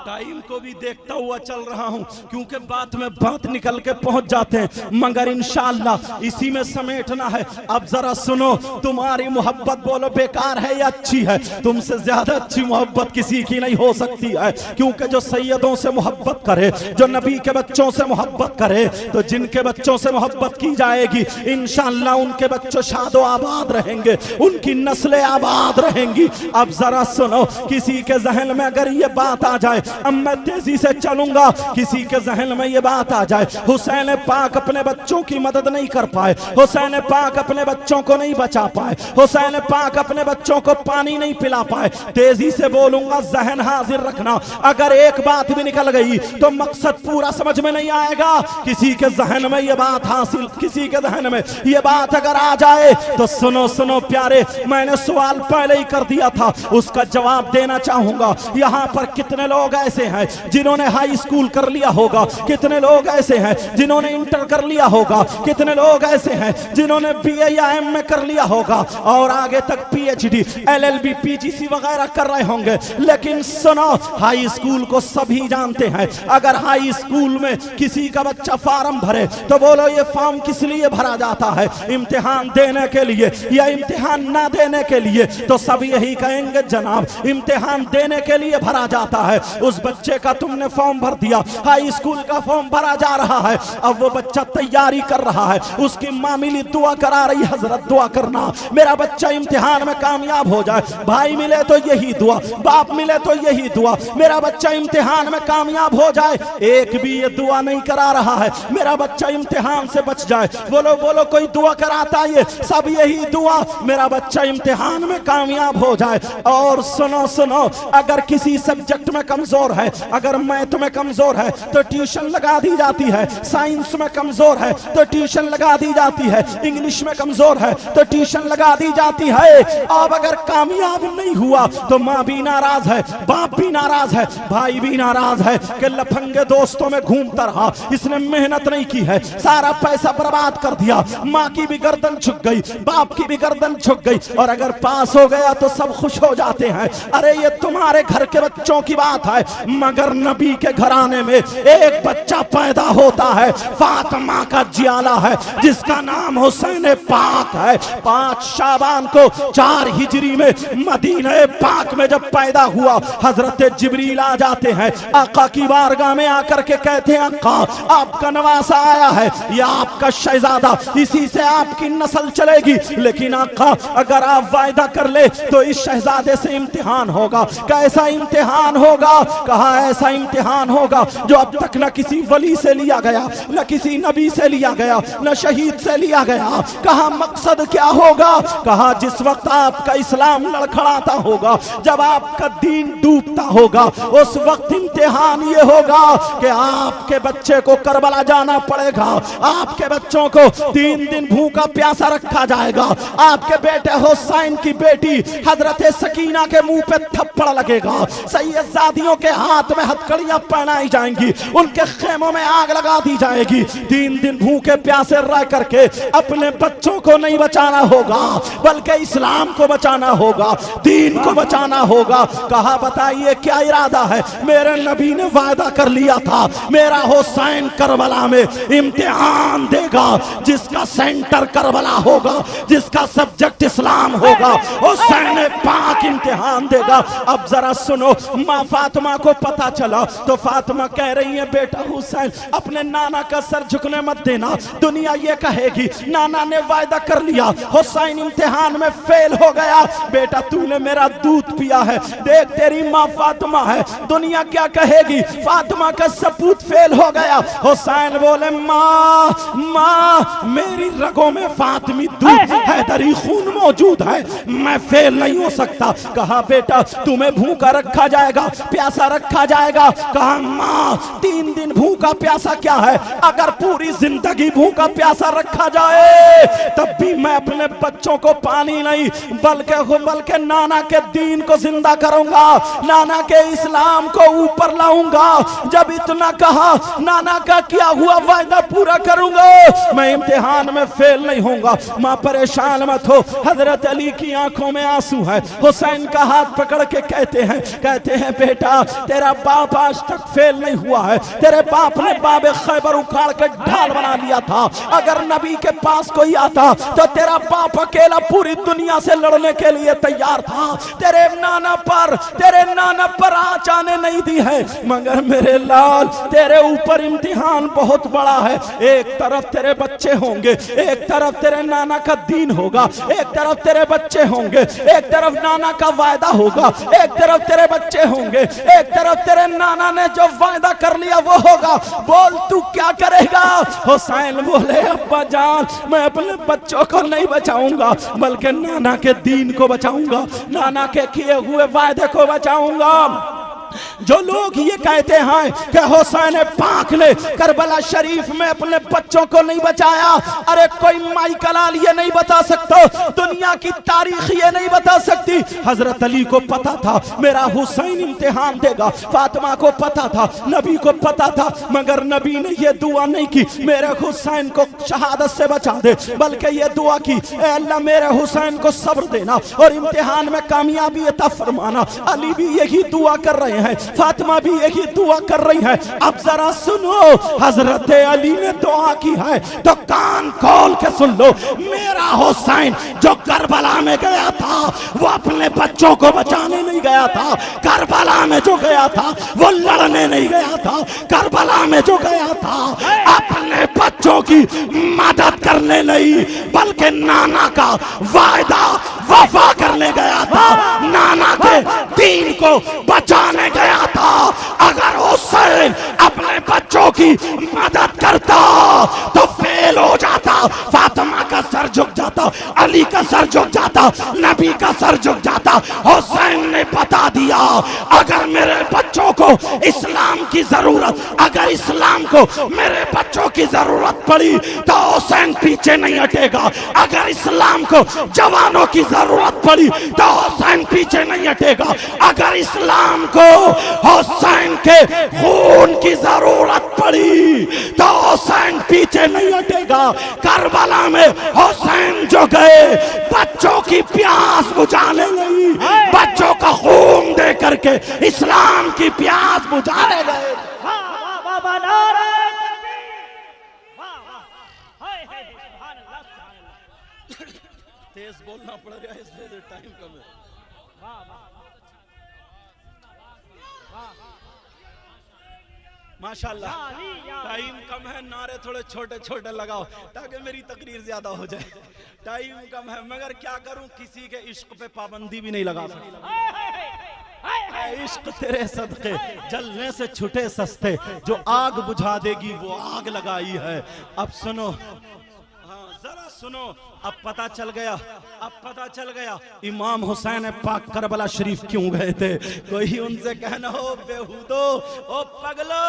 टाइम को भी देखता हुआ चल रहा हूं क्योंकि बात में बात निकल के पहुंच जाते हैं, मगर इंशाअल्लाह इसी में समेटना है। अब जरा सुनो, तुम्हारी मोहब्बत बोलो बेकार है या अच्छी है, तुमसे ज्यादा अच्छी मोहब्बत किसी की नहीं हो सकती है। क्योंकि जो सैयदों से मोहब्बत करे, जो नबी के बच्चों से मोहब्बत करे, तो जिनके बच्चों से मोहब्बत की जाएगी इंशाअल्लाह उनके बच्चों शादो आबाद रहेंगे, उनकी नस्लें आबाद रहेंगी। अब जरा सुनो, किसी के जहन में अगर ये बात आ जाए, अब मैं तेजी से चलूंगा, किसी के जहन में ये बात आ जाए हुसैन पाक अपने बच्चों की मदद नहीं कर पाए, हुसैन पाक अपने बच्चों को नहीं बचा पाए, हुसैन पाक अपने बच्चों को पानी नहीं पिला पाए, तेजी से बोलूंगा, जहन हाजिर रखना। अगर एक बात भी निकल गई तो मकसद पूरा समझ में नहीं आएगा। किसी के जहन में ये बात हासिल, किसी के जहन में ये बात अगर आ जाए तो सुनो सुनो प्यारे, मैंने सवाल पहले ही कर दिया था, उसका जवाब देना चाहूंगा। यहां पर कितने लोग ऐसे हैं जिन्होंने हाई स्कूल कर लिया होगा, कितने लोग ऐसे हैं जिन्होंने इंटर कर लिया होगा, कितने लोग ऐसे हैं जिन्होंने बीए या एमए कर लिया होगा और आगे तक पीएचडी, एलएलबी, पीजीसी वगैरह कर रहे होंगे। लेकिन सुनो, हाई स्कूल को सभी जानते हैं। अगर हाई स्कूल में किसी का बच्चा फार्म भरे तो बोलो ये फॉर्म किस लिए भरा जाता है? इम्तिहान देने के लिए या इम्तिहान ना देने के लिए? तो सब यही कहेंगे जनाब इम्तिहान देने के लिए भरा जाता है। उस बच्चे का तुमने फॉर्म भर दिया, हाई स्कूल का फॉर्म भरा जा रहा है, अब वो बच्चा तैयारी कर रहा है, उसकी माँ मिली दुआ करा रही, हजरत दुआ करना मेरा बच्चा इम्तिहान में कामयाब हो जाए। भाई मिले तो यही दुआ, बाप मिले तो यही दुआ, मेरा बच्चा इम्तिहान में कामयाब हो जाए। एक भी ये दुआ नहीं करा रहा है मेरा बच्चा इम्तिहान से बच जाए। बोलो बोलो कोई दुआ कराता है? सब यही दुआ मेरा बच्चा इम्तिहान में कामयाब हो जाए। और सुनो सुनो, अगर किसी सब्जेक्ट में कमजोर है, अगर मैथ में कमजोर है तो ट्यूशन लगा दी जाती है, साइंस में कमजोर है तो ट्यूशन लगा दी जाती है, इंग्लिश में कमजोर है तो ट्यूशन लगा दी जाती है। अब अगर कामयाब नहीं हुआ तो माँ भी नाराज है, बाप भी नाराज है, भाई भी नाराज है कि लफंगे दोस्तों में घूमता रहा, इसने मेहनत नहीं की है, सारा पैसा बर्बाद कर दिया, माँ की भी गर्दन झुक गई, बाप की भी गर्दन झुक गई। और अगर पास हो गया तो सब खुश हो जाते हैं। अरे ये तुम्हारे घर के बच्चों की बात है, मगर नबी के घराने में एक बच्चा पैदा होता है, फातिमा का जियाला है, जिसका नाम हुसैन पाक है। 5 शाबान को 4 हिजरी में मदीने पाक में जब पैदा हुआ, हजरत जिब्रील आ जाते हैं आका की बारगाह में आकर के कहते हैं आका आपका नवासा आया है, या आपका शहजादा, इसी से आपकी नस्ल चलेगी। लेकिन आका अगर आप वायदा कर ले तो इस शहजादे से इम्तिहान होगा। कैसा इम्तिहान होगा? कहा ऐसा इम्तिहान होगा जो अब तक न किसी वली से लिया गया, न किसी नबी से लिया गया, न शहीद से लिया गया। कहा मकसद क्या होगा? कहा जिस वक्त आपका इस्लाम लड़खड़ाता होगा, जब आपका दीन डूबता होगा, उस वक्त इम्तिहान ये होगा कि आपके बच्चे को करबला जाना पड़ेगा, आपके बच्चों को 3 दिन भूखा प्यासा रखा जाएगा, आपके बेटे हुसैन की बेटी हजरत सकीना के मुंह पे थप्पड़ लगेगा, सैयदजादियों के हाथ में हथकड़ियां पहनाई जाएंगी, उनके खेमों में आग लगा दी जाएगी। 3 दिन भूखे प्यासे रह करके अपने बच्चों को नहीं बचाना होगा, बल्कि इस्लाम को बचाना होगा, दीन को बचाना होगा। कहा बताइए क्या इरादा है? मेरे नबी ने वादा कर लिया था मेरा हुसैन करबला में इम्तिहान देगा, जिसका सेंटर करबला होगा, जिसका सब्जेक्ट इस्लाम होगा, हुसैन पाक इम्तिहान देगा। अब जरा सुनो, माँ फातिमा को पता चला तो फातिमा कह रही है बेटा हुसैन अपने नाना का सर झुकने मत देना, दुनिया ये कहेगी नाना ने वायदा कर लिया, हुसैन इम्तिहान में फेल हो गया, बेटा तूने मेरा दूध पिया है, देख तेरी माँ फातिमा है, दुनिया क्या कहेगी, फातिमा का सपूत फेल हो गया। हुसैन बोले माँ माँ मेरी रगों में फातिमी दूध हैदरी खून मौजूद है, मैं फेल नहीं हो सकता। कहा बेटा तुम्हें भूखा रखा जाएगा, प्यासा रखा जाएगा। कहा माँ 3 दिन भूखा प्यासा क्या है, अगर पूरी जिंदगी भूखा प्यासा रखा जाए तब भी मैं अपने बच्चों को पानी नहीं बल्कि नाना के दीन को जिंदा करूंगा, नाना के इस्लाम को ऊपर लाऊंगा। जब इतना कहा नाना का किया हुआ वायदा पूरा करूंगा, मैं इम्तिहान में फेल नहीं होऊंगा। माँ परेशान मत हो, हजरत अली की आंखों में आंसू है। हुसैन का हाथ पकड़ के कहते हैं बेटा तेरा बाप आज तक फेल नहीं हुआ है, तेरे बाप ने बाबे खैबर उखाड़ के ढाल बना लिया था, अगर नबी के पास कोई आता तो तेरा बाप अकेला पूरी दुनिया से लड़ने के लिए तैयार था, तेरे नाना पर आँच आने नहीं दी है। मगर मेरे लाल तेरे ऊपर इम्तिहान बहुत बड़ा है, एक तरफ तेरे बच्चे होंगे, एक तरफ तेरे नाना का दीन होगा, एक तरफ तेरे बच्चे होंगे, एक तरफ नाना का वायदा होगा, एक तरफ तेरे बच्चे होंगे, एक तरफ तेरे नाना ने जो वायदा कर लिया वो होगा, बोल तू क्या करेगा? हुसैन बोले अब्बा जान मैं अपने बच्चों को नहीं बचाऊंगा बल्कि नाना के दीन को बचाऊंगा, नाना के किए हुए वायदे को बचाऊंगा। जो लोग ये कहते हैं कि हुसैन पाक ने करबला शरीफ में अपने बच्चों को नहीं बचाया, अरे कोई माई कलाल ये नहीं बता सकता, दुनिया की तारीख ये नहीं बता सकती। हजरत अली को पता था मेरा हुसैन इम्तिहान देगा, फातिमा को पता था, नबी को पता था, मगर नबी ने ये दुआ नहीं की मेरे हुसैन को शहादत से बचा दे, बल्कि ये दुआ की ए अल्लाह मेरे हुसैन को सब्र देना और इम्तिहान में कामयाबी अता फरमाना। अली भी यही दुआ कर रहे हैं, फातिमा भी यही दुआ कर रही है। अब जरा सुनो, हजरत अली ने दुआ की है तो कान खोल के सुन लो। मेरा हुसैन जो करबला में गया था वो अपने बच्चों को बचाने नहीं गया था, करबला में जो गया था वो लड़ने नहीं गया था, करबला में जो गया था अपने बच्चों की मदद करने नहीं, बल्कि नाना का वायदा वफा करने गया था, नाना के दीन को बचाने गया था। अगर हुसैन अपने बच्चों की मदद करता तो फेल हो जाता, फातिमा का सर झुक जाता, अली का सर झुक जाता, नबी का सर झुक जाता। हुसैन ने बता दिया अगर मेरे बच्चों को इस्लाम की जरूरत, अगर इस्लाम को मेरे बच्चों की जरूरत पड़ी तो हुसैन पीछे नहीं हटेगा, अगर इस्लाम को जवानों की जरूरत पड़ी तो हुसैन पीछे नहीं हटेगा, अगर इस्लाम को हुसैन के खून की जरूरत पड़ी तो हुसैन पीछे नहीं हटेगा। करबला में हुसैन जो गए बच्चों की प्यास बुझाने नहीं, बच्चों का खून दे करके इस्लाम की प्यास बुझाने गए। तेज बोलना पड़ रहा है इसलिए टाइम कम है। माशाल्लाह टाइम कम है, नारे थोड़े छोटे छोटे लगाओ ताकि मेरी तकरीर ज्यादा हो जाए। टाइम कम है मगर क्या करूं, किसी के इश्क पे पाबंदी भी नहीं लगा सकता। इश्क तेरे सदके जलने से छुटे सस्ते, जो आग बुझा देगी वो आग लगाई है। अब सुनो, हाँ जरा सुनो, अब पता चल गया, अब पता चल गया इमाम हुसैन पाक करबला शरीफ क्यों गए थे। कोई उनसे कहना हो बेहूदो, ओ पगलो,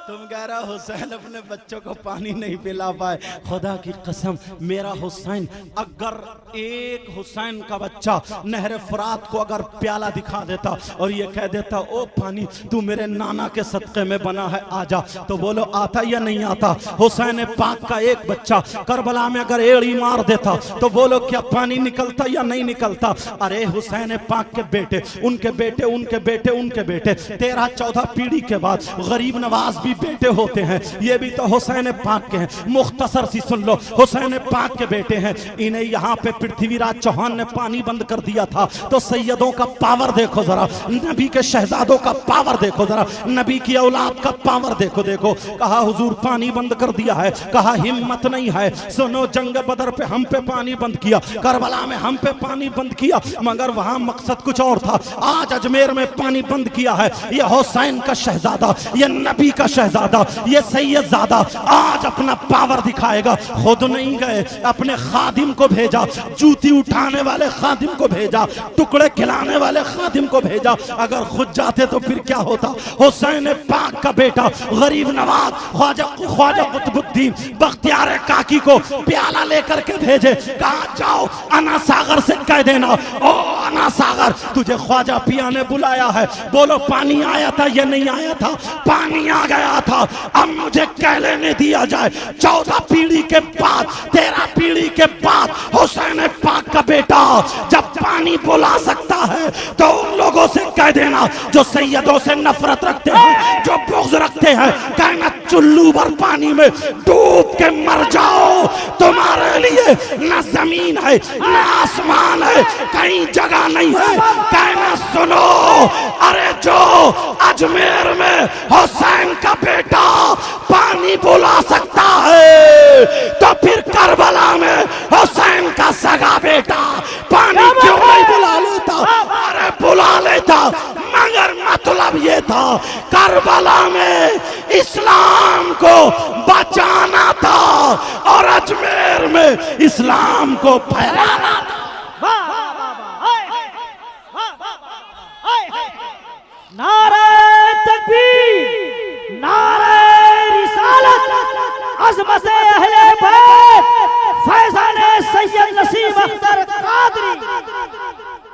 तुम कह रहा हुसैन अपने बच्चों को पानी नहीं पिला पाए। खुदा की कसम मेरा हुसैन, अगर एक हुसैन का बच्चा नहर फरात को अगर प्याला दिखा देता और ये कह देता ओ पानी तू मेरे नाना के सदके में बना है आजा, तो बोलो आता या नहीं आता। हुसैन पाक का एक बच्चा करबला में अगर एड़ी मार देता तो बोलो क्या पानी निकलता या नहीं निकलता। अरे हुसैन पाक के बेटे, उनके बेटे, उनके बेटे, उनके बेटे, 13-14 पीढ़ी के बाद गरीब नवाज भी बेटे होते हैं, ये भी तो हुसैन पाक के हैं। मुख्तसर सी सुन लो, हुसैन पाक के बेटे हैं। इन्हें यहाँ पे पृथ्वीराज चौहान ने पानी बंद कर दिया था, तो सैयदों का पावर देखो जरा, नबी के शहजादों का पावर देखो जरा, नबी की औलाद का पावर देखो। देखो कहा हुजूर पानी बंद कर दिया है, कहा हिम्मत नहीं है। सुनो जंग बदर पे हम पे पानी बंद किया, करबला में हम पे पानी बंद किया, मगर वहां मकसद कुछ और था। आज अजमेर में पानी बंद किया है, ये हुसैन का शहजादा, ये नबी का शहजादा, ये सैयदजादा आज अपना पावर दिखाएगा। खुद नहीं गए, अपने खादिम को भेजा, जूती उठाने वाले खादिम को भेजा, टुकड़े खिलाने वाले खादिम को भेजा। अगर खुद जाते तो फिर क्या होता। हुसैन पाक का बेटा गरीब नवाज ख्वाजा कुतुबुद्दीन बख्तियार काकी को प्याला लेकर के भेजे, कहा जाओ अना सागर से कह देना, ओ अना सागर तुझे ख्वाजा पिया ने बुलाया है, बोलो पानी आया था या नहीं आया था। पानी आ गया था, अब मुझे कह लेने दिया जाए। 14 पीढ़ी के बाद, 13 पीढ़ी के बाद हुसैन पाक का बेटा जब पानी बुला सकता है तो उन लोगों से कह देना जो सैयदों से नफरत रखते हैं, जो बुग़्ज़ रखते हैं, कहना चुल्लू भर पानी में डूब के मर जाओ, तुम्हारे लिए न जमीन है न आसमान है, कहीं जगह नहीं है। कहना सुनो, अरे जो अजमेर में हुसैन का बेटा पानी बुला सकता है तो फिर करबला में हुसैन का सगा बेटा पानी क्यों नहीं बुला लेता। अरे बुला लेता, मगर मतलब ये था करबला में इस्लाम को बचाना था और अजमेर में इस्लाम को फैलाना था। नारे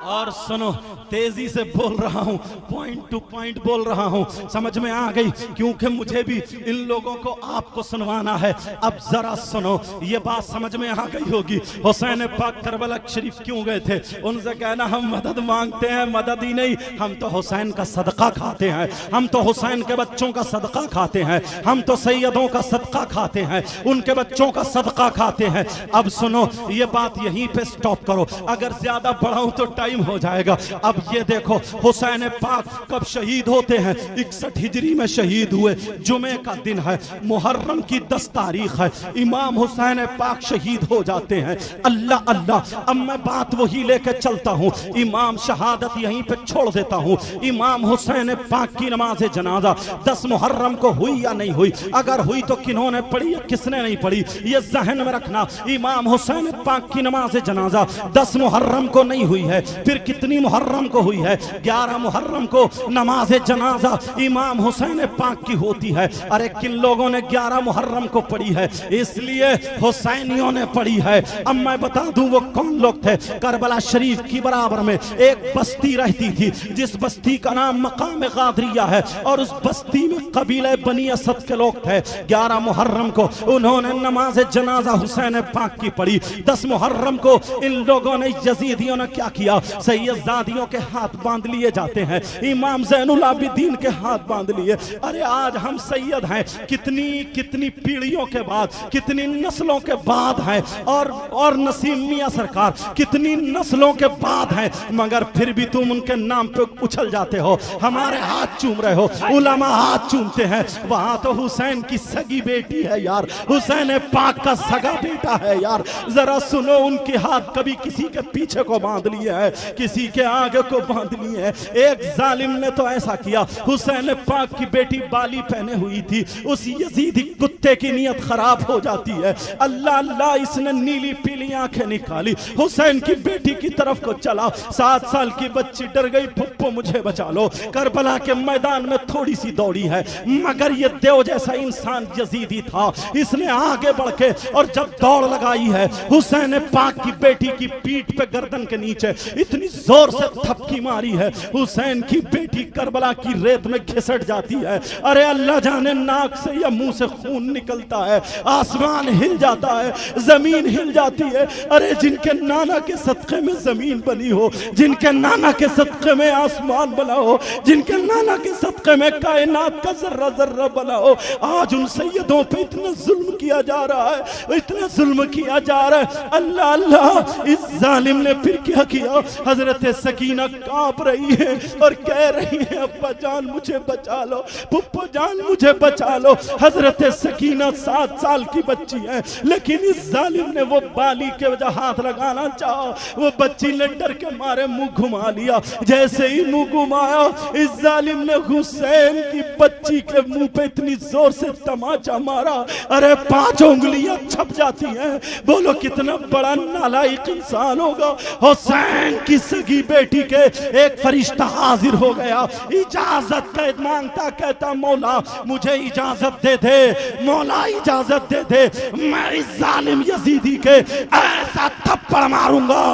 और सुनो, तेजी से बोल रहा हूं, पॉइंट टू पॉइंट बोल रहा हूं, समझ में आ गई? क्योंकि मुझे भी इन लोगों को आपको सुनवाना है। अब जरा सुनो, ये बात समझ में आ गई होगी। हुसैन पाक करबला शरीफ क्यों गए थे? उनसे कहना हम मदद मांगते हैं, मदद ही नहीं, हम तो हुसैन का सदका खाते हैं, हम तो हुसैन के बच्चों का सदका खाते हैं, हम तो सैयदों का सदका खाते हैं, उनके बच्चों का सदका खाते हैं। अब सुनो, ये बात यहीं पे स्टॉप करो, अगर ज्यादा बढ़ाऊं तो टाइम हो जाएगा। अब ये देखो, हुसैन पाक कब शहीद होते हैं? 61 हिजरी में शहीद हुए, जुमे का दिन है, मुहर्रम की 10 तारीख है, इमाम हुसैन पाक शहीद हो जाते हैं। अल्लाह अल्लाह, अब मैं बात वही लेके चलता हूँ, इमाम शहादत यहीं पे छोड़ देता हूँ। इमाम हुसैन पाक की नमाज जनाजा 10 मुहर्रम को हुई या नहीं हुई? अगर हुई तो किन्होंने पढ़ी या किसने नहीं पढ़ी, ये जहन में रखना। इमाम हुसैन पाक की नमाज जनाजा 10 मुहर्रम को नहीं हुई है, फिर कितनी मुहर्रम को हुई है? 11 मुहर्रम को नमाज जनाजा इमाम हुसैन पाक की होती है। अरे किन लोगों ने 11 मुहर्रम को पढ़ी है? इसलिए हुसैनियों ने पढ़ी है। अब मैं बता दूं वो कौन लोग थे। करबला शरीफ की बराबर में एक बस्ती रहती थी, जिस बस्ती का नाम मकाम गादरिया है, और उस बस्ती में कबीले बनी असद के लोग थे। 11 मुहर्रम को उन्होंने नमाज जनाजा हुसैन पाक की पढ़ी। 10 मुहर्रम को इन लोगों ने, यजीदियों ने क्या किया? सैयदजादियों के हाथ बांध लिए जाते हैं, इमाम ज़ैनुल आबिदीन के हाथ बांध लिए। अरे आज हम सैयद हैं, कितनी कितनी पीढ़ियों के बाद, कितनी नस्लों के बाद हैं, और नसीम मियां सरकार कितनी नस्लों के बाद हैं, मगर फिर भी तुम उनके नाम पे उछल जाते हो, हमारे हाथ चूम रहे हो, उलमा हाथ चूमते हैं। वहां तो हुसैन की सगी बेटी है यार, हुसैन पाक का सगा बेटा है यार। जरा सुनो, उनके हाथ कभी किसी के पीछे को बांध लिए है, किसी के आगे को बांध लिए है। एक जालिम ने तो ऐसा किया, हुसैन पाक की बेटी बाली पहने हुई थी, उस यजीदी कुत्ते की नीयत खराब हो जाती है। अल्लाह अल्लाह, इसने नीली पीली आंखें निकाली, हुसैन की बेटी की तरफ को चला। 7 साल की बच्ची डर गई, पप्पो मुझे बचा लो। करबला के मैदान में थोड़ी सी दौड़ी है, मगर ये देव जैसा इंसान यजीदी था, इसने आगे बढ़ के और जब दौड़ लगाई है, हुसैन पाक की बेटी की पीठ पे गर्दन के नीचे इतनी जोर से थपकी मारी है, हुसैन की बेटी करबला की रेत में घिसट जाती है। अरे अल्लाह जाने नाक से या मुंह से खून निकलता है, आसमान हिल जाता है, जमीन हिल जाती है। अरे जिनके नाना के सदक़े में जमीन बनी हो, जिनके नाना के सदक़े में आसमान बना हो, जिनके नाना के सदक़े में कायनात का जर्रा जर्रा बना हो, आज उन सैयदों पे इतना जुल्म किया जा रहा है, इतना जुल्म किया जा रहा है। अल्लाह अल्लाह, इस जालिम ने फिर क्या किया? हजरत सकीना कांप रही है और कह रही है, अब्बा जान मुझे बचा लो, पुप्पो जान मुझे बचा लो। हजरत सकीना 7 साल की बच्ची है, लेकिन इस जालिम ने वो बाली के वजह हाथ लगाना चाहा, वो बच्ची ने डर के मारे मुंह घुमा लिया। जैसे ही मुंह घुमाया, इस जालिम ने हुसैन की बच्ची के मुंह पे इतनी जोर से तमाचा मारा, अरे 5 उंगलियां छप जाती हैं। बोलो कितना बड़ा नालायक इंसान होगा। हुसैन की सगी बेटी के एक फरिश्ता हाजिर हो गया, इजाजत मांगता, कहता मौला मुझे इजाजत दे दे, मौला इजाजत दे दे, मैं इस जालिम यजीदी के ऐसा थप्पड़ मारूंगा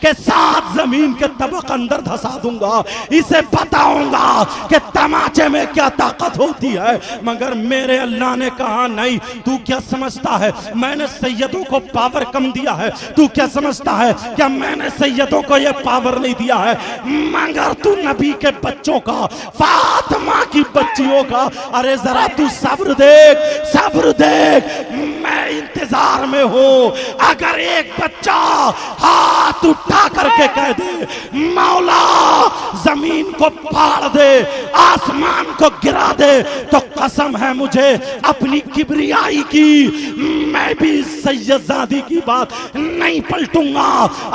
कि 7 जमीन के तबक अंदर धसा दूंगा, इसे बताऊंगा कि तमाचे में क्या ताकत होती है। मगर मेरे अल्लाह ने कहा नहीं, तू क्या समझता है मैंने सैयदों को पावर कम दिया है? तू क्या समझता है क्या मैंने सैयदों को यह पावर नहीं दिया है? मगर तू नबी के बच्चों का, फातिमा की बच्चियों का, अरे जरा तू सब्र देख, सब्र देख, मैं इंतजार में हूं। अगर एक बच्चा हाथ उठा करके कह दे मौला जमीन को फाड़ दे, आसमान को गिरा दे, तो कसम है मुझे अपनी किबरियाई की, मैं भी सैयदजादी की बात नहीं पलटूंगा,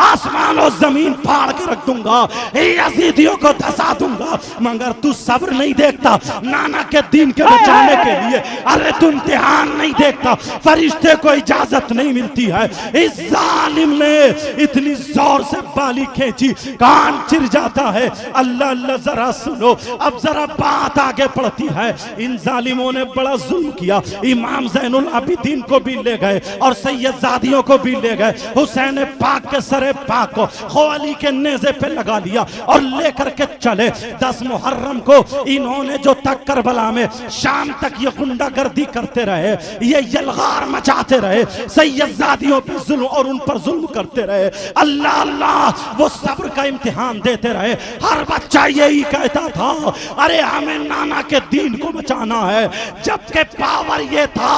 आसमान और जमीन फाड़ के रख दूंगा, यजीदियों को धसा दूंगा। मगर तू सब्र नहीं देखता नाना के दीन के बचाने के लिए, अरे तू इम्तिहान नहीं देखता, फरिश्ते को इजाजत नहीं मिलती है। इस जालिम ने इतनी जोर से बाली खींची, कान चिर जाता है। अल्लाह अल्लाह अल्लाह जरा सुनो, अब जरा बात आगे बढ़ती है। इन जालिमों ने बड़ा जुल्म किया, इमाम ज़ैनुल आबिदीन को भी ले गए और सैयदजादियों को भी ले गए। हुसैन पाक के सरे पाक को खोली के नेज़े पे लगा लिया और लेकर के चले। 10 मुहर्रम को इन्होंने जो तक करबला में शाम तक ये गुंडागर्दी करते रहे, ये यलगार मचाते रहे, सैयदजादियों पे जुल्म और उन पर जुल्म करते रहे। अल्लाह अल्लाह वो सब्र का इम्तिहान देते रहे। हर बच्चा यही कहता था, अरे हमें नाना के दीन को बचाना है। जबकि पावर ये था,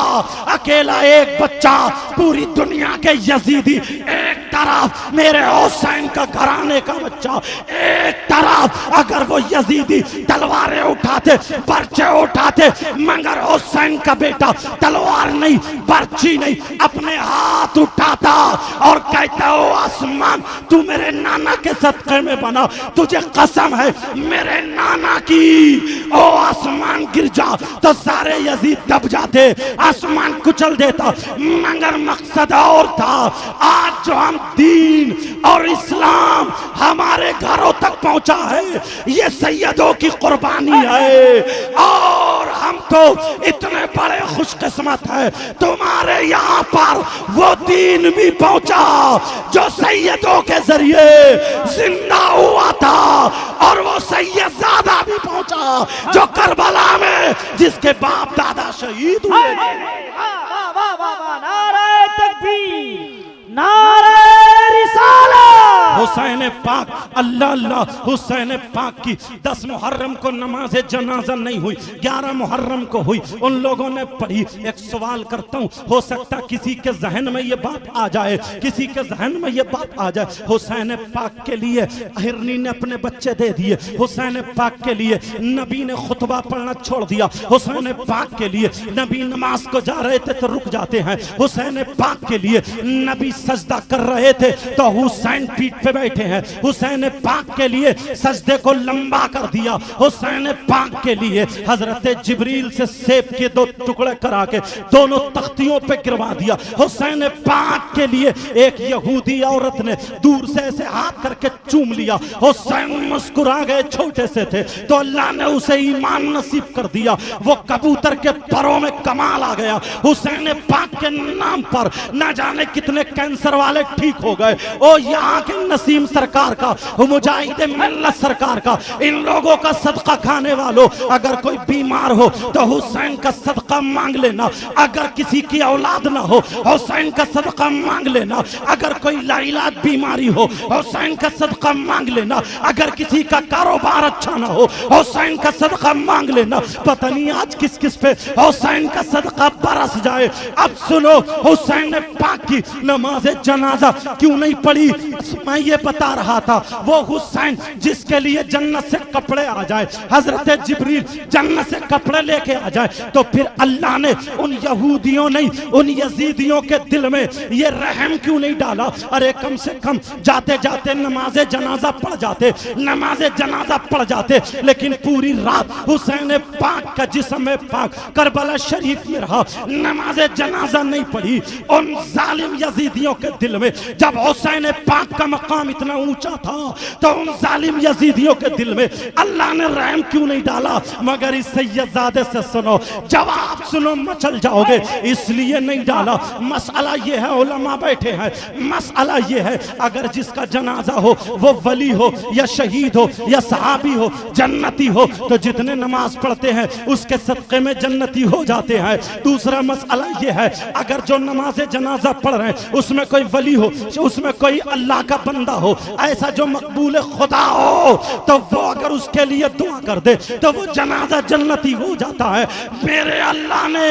अकेला एक बच्चा पूरी दुनिया के यजीदी, एक तरफ मेरे हुसैन का घराने का बच्चा, एक तरफ अगर वो यजीदी तलवारें उठाते, पर्चे उठाते, मगर हुसैन का बेटा तलवार नहीं, पर्ची नहीं, अपने हाथ उठाता और कहता, ओ आसमान तू मेरे नाना के सदक़े में बना, तुझे कसम है मेरे नाना की। ओ आसमान गिर जा तो सारे यजीद दब जाते, आसमान कुचल देता, मगर मकसद और था। आज जो हम दीन और इस्लाम हमारे घरों तक पहुंचा है, ये सैयदों की कुर्बानी है। और हम तो इतने बड़े खुशकिस्मत है, तुम्हारे यहाँ पर वो दीन भी पहुंचा जो सैयदों के जरिए जिंदा हुआ था, और वो सैयदजादा भी पहुंचा जो करबला में जिसके बाप दादा शहीद हुए। नारे तकबीर, नारे रिसाला। हुसैन पाक, अल्लाह अल्लाह, हुसैन पाक की 10 मुहर्रम को नमाज जनाजा नहीं हुई, 11 मुहर्रम को हुई। उन लोगों ने पढ़ी। एक सवाल करता हूँ, हो सकता किसी के जहन में ये बात आ जाए, किसी के जहन में ये बात आ जाए, हुसैन पाक के लिए हिरनी ने अपने बच्चे दे दिए, हुसैन पाक के लिए नबी ने खुतबा पढ़ना छोड़ दिया, हुसैन पाक के लिए नबी नमाज को जा रहे थे तो रुक जाते हैं, हुसैन पाक के लिए नबी सजदा कर रहे थे तो हुसैन पीठ पे बैठे हैं, हुसैन पाक के लिए सजदे को लंबा कर दिया, हुसैन पाक के लिए हजरत जिब्रील से सेब के 2 टुकड़े करा के दोनों तख्तियों पे गिरवा दिया। हुसैन पाक के लिए एक यहूदी औरत ने दूर से ऐसे हाथ करके चूम लिया, हुसैन मुस्कुरा गए, छोटे से थे तो अल्लाह ने उसे ईमान नसीब कर दिया। वो कबूतर के परों में कमाल आ गया, हुसैन पाक के नाम पर न जाने कितने कैंसर वाले ठीक हो गए। ओ यहाँ के नसीम सरकार का, मुजाहिद मिल्लत सरकार का, इन लोगों का सदका खाने वालों, अगर कोई बीमार हो तो हुसैन का सदका मांग लेना, अगर किसी की औलाद ना हो हुसैन का सदका मांग लेना, अगर कोई लाइलाज बीमारी हो हुसैन का सदका मांग लेना, अगर किसी का कारोबार अच्छा ना हो हुसैन का सदका मांग लेना। पता नहीं आज किस किस पे हुसैन का सदका बरस जाए। अब सुनो, हुसैन पाक की नमाज जनाजा क्यों नहीं पढ़ी? मैं ये बता रहा था, वो हुसैन जिसके लिए जन्नत से कपड़े आ जाए, हजरत जिब्रील जन्नत से कपड़े लेके आ जाए, तो फिर अल्लाह ने उन यहूदियों नहीं, उन यजीदियों के दिल में ये रहम क्यों नहीं डाला? अरे कम से कम जाते जाते नमाज जनाजा पढ़ जाते, नमाज जनाजा पढ़ जाते, लेकिन पूरी रात हुसैन पाक का जिस्म पाक करबला शरीफ में रहा, नमाज जनाजा नहीं पढ़ी। उन जालिम यजीदियों के दिल में जब हुसैन पाक का मकाम इतना ऊंचा था तो उन जालिम यजीदियों के दिल में अल्लाह ने रहम क्यों नहीं डाला? मगर इस सैयदजादे से सुनो, जवाब सुनो, मचल जाओगे, इसलिए नहीं डाला। मसला ये है, उलमा बैठे हैं, मसला ये है, अगर जिसका जनाजा हो वो वली हो या शहीद हो या सहाबी हो, जन्नती हो, तो जितने नमाज पढ़ते हैं उसके सदक़े में जन्नती हो जाते हैं। दूसरा मसला ये है, अगर जो नमाज जनाजा पढ़ रहे हैं उसमें कोई वली हो, उसमें कोई अल्लाह का बंदा हो, ऐसा जो मकबूल खुदा हो, तो वो अगर उसके लिए दुआ कर दे तो वो जनाजा जन्नती हो जाता है। मेरे अल्लाह ने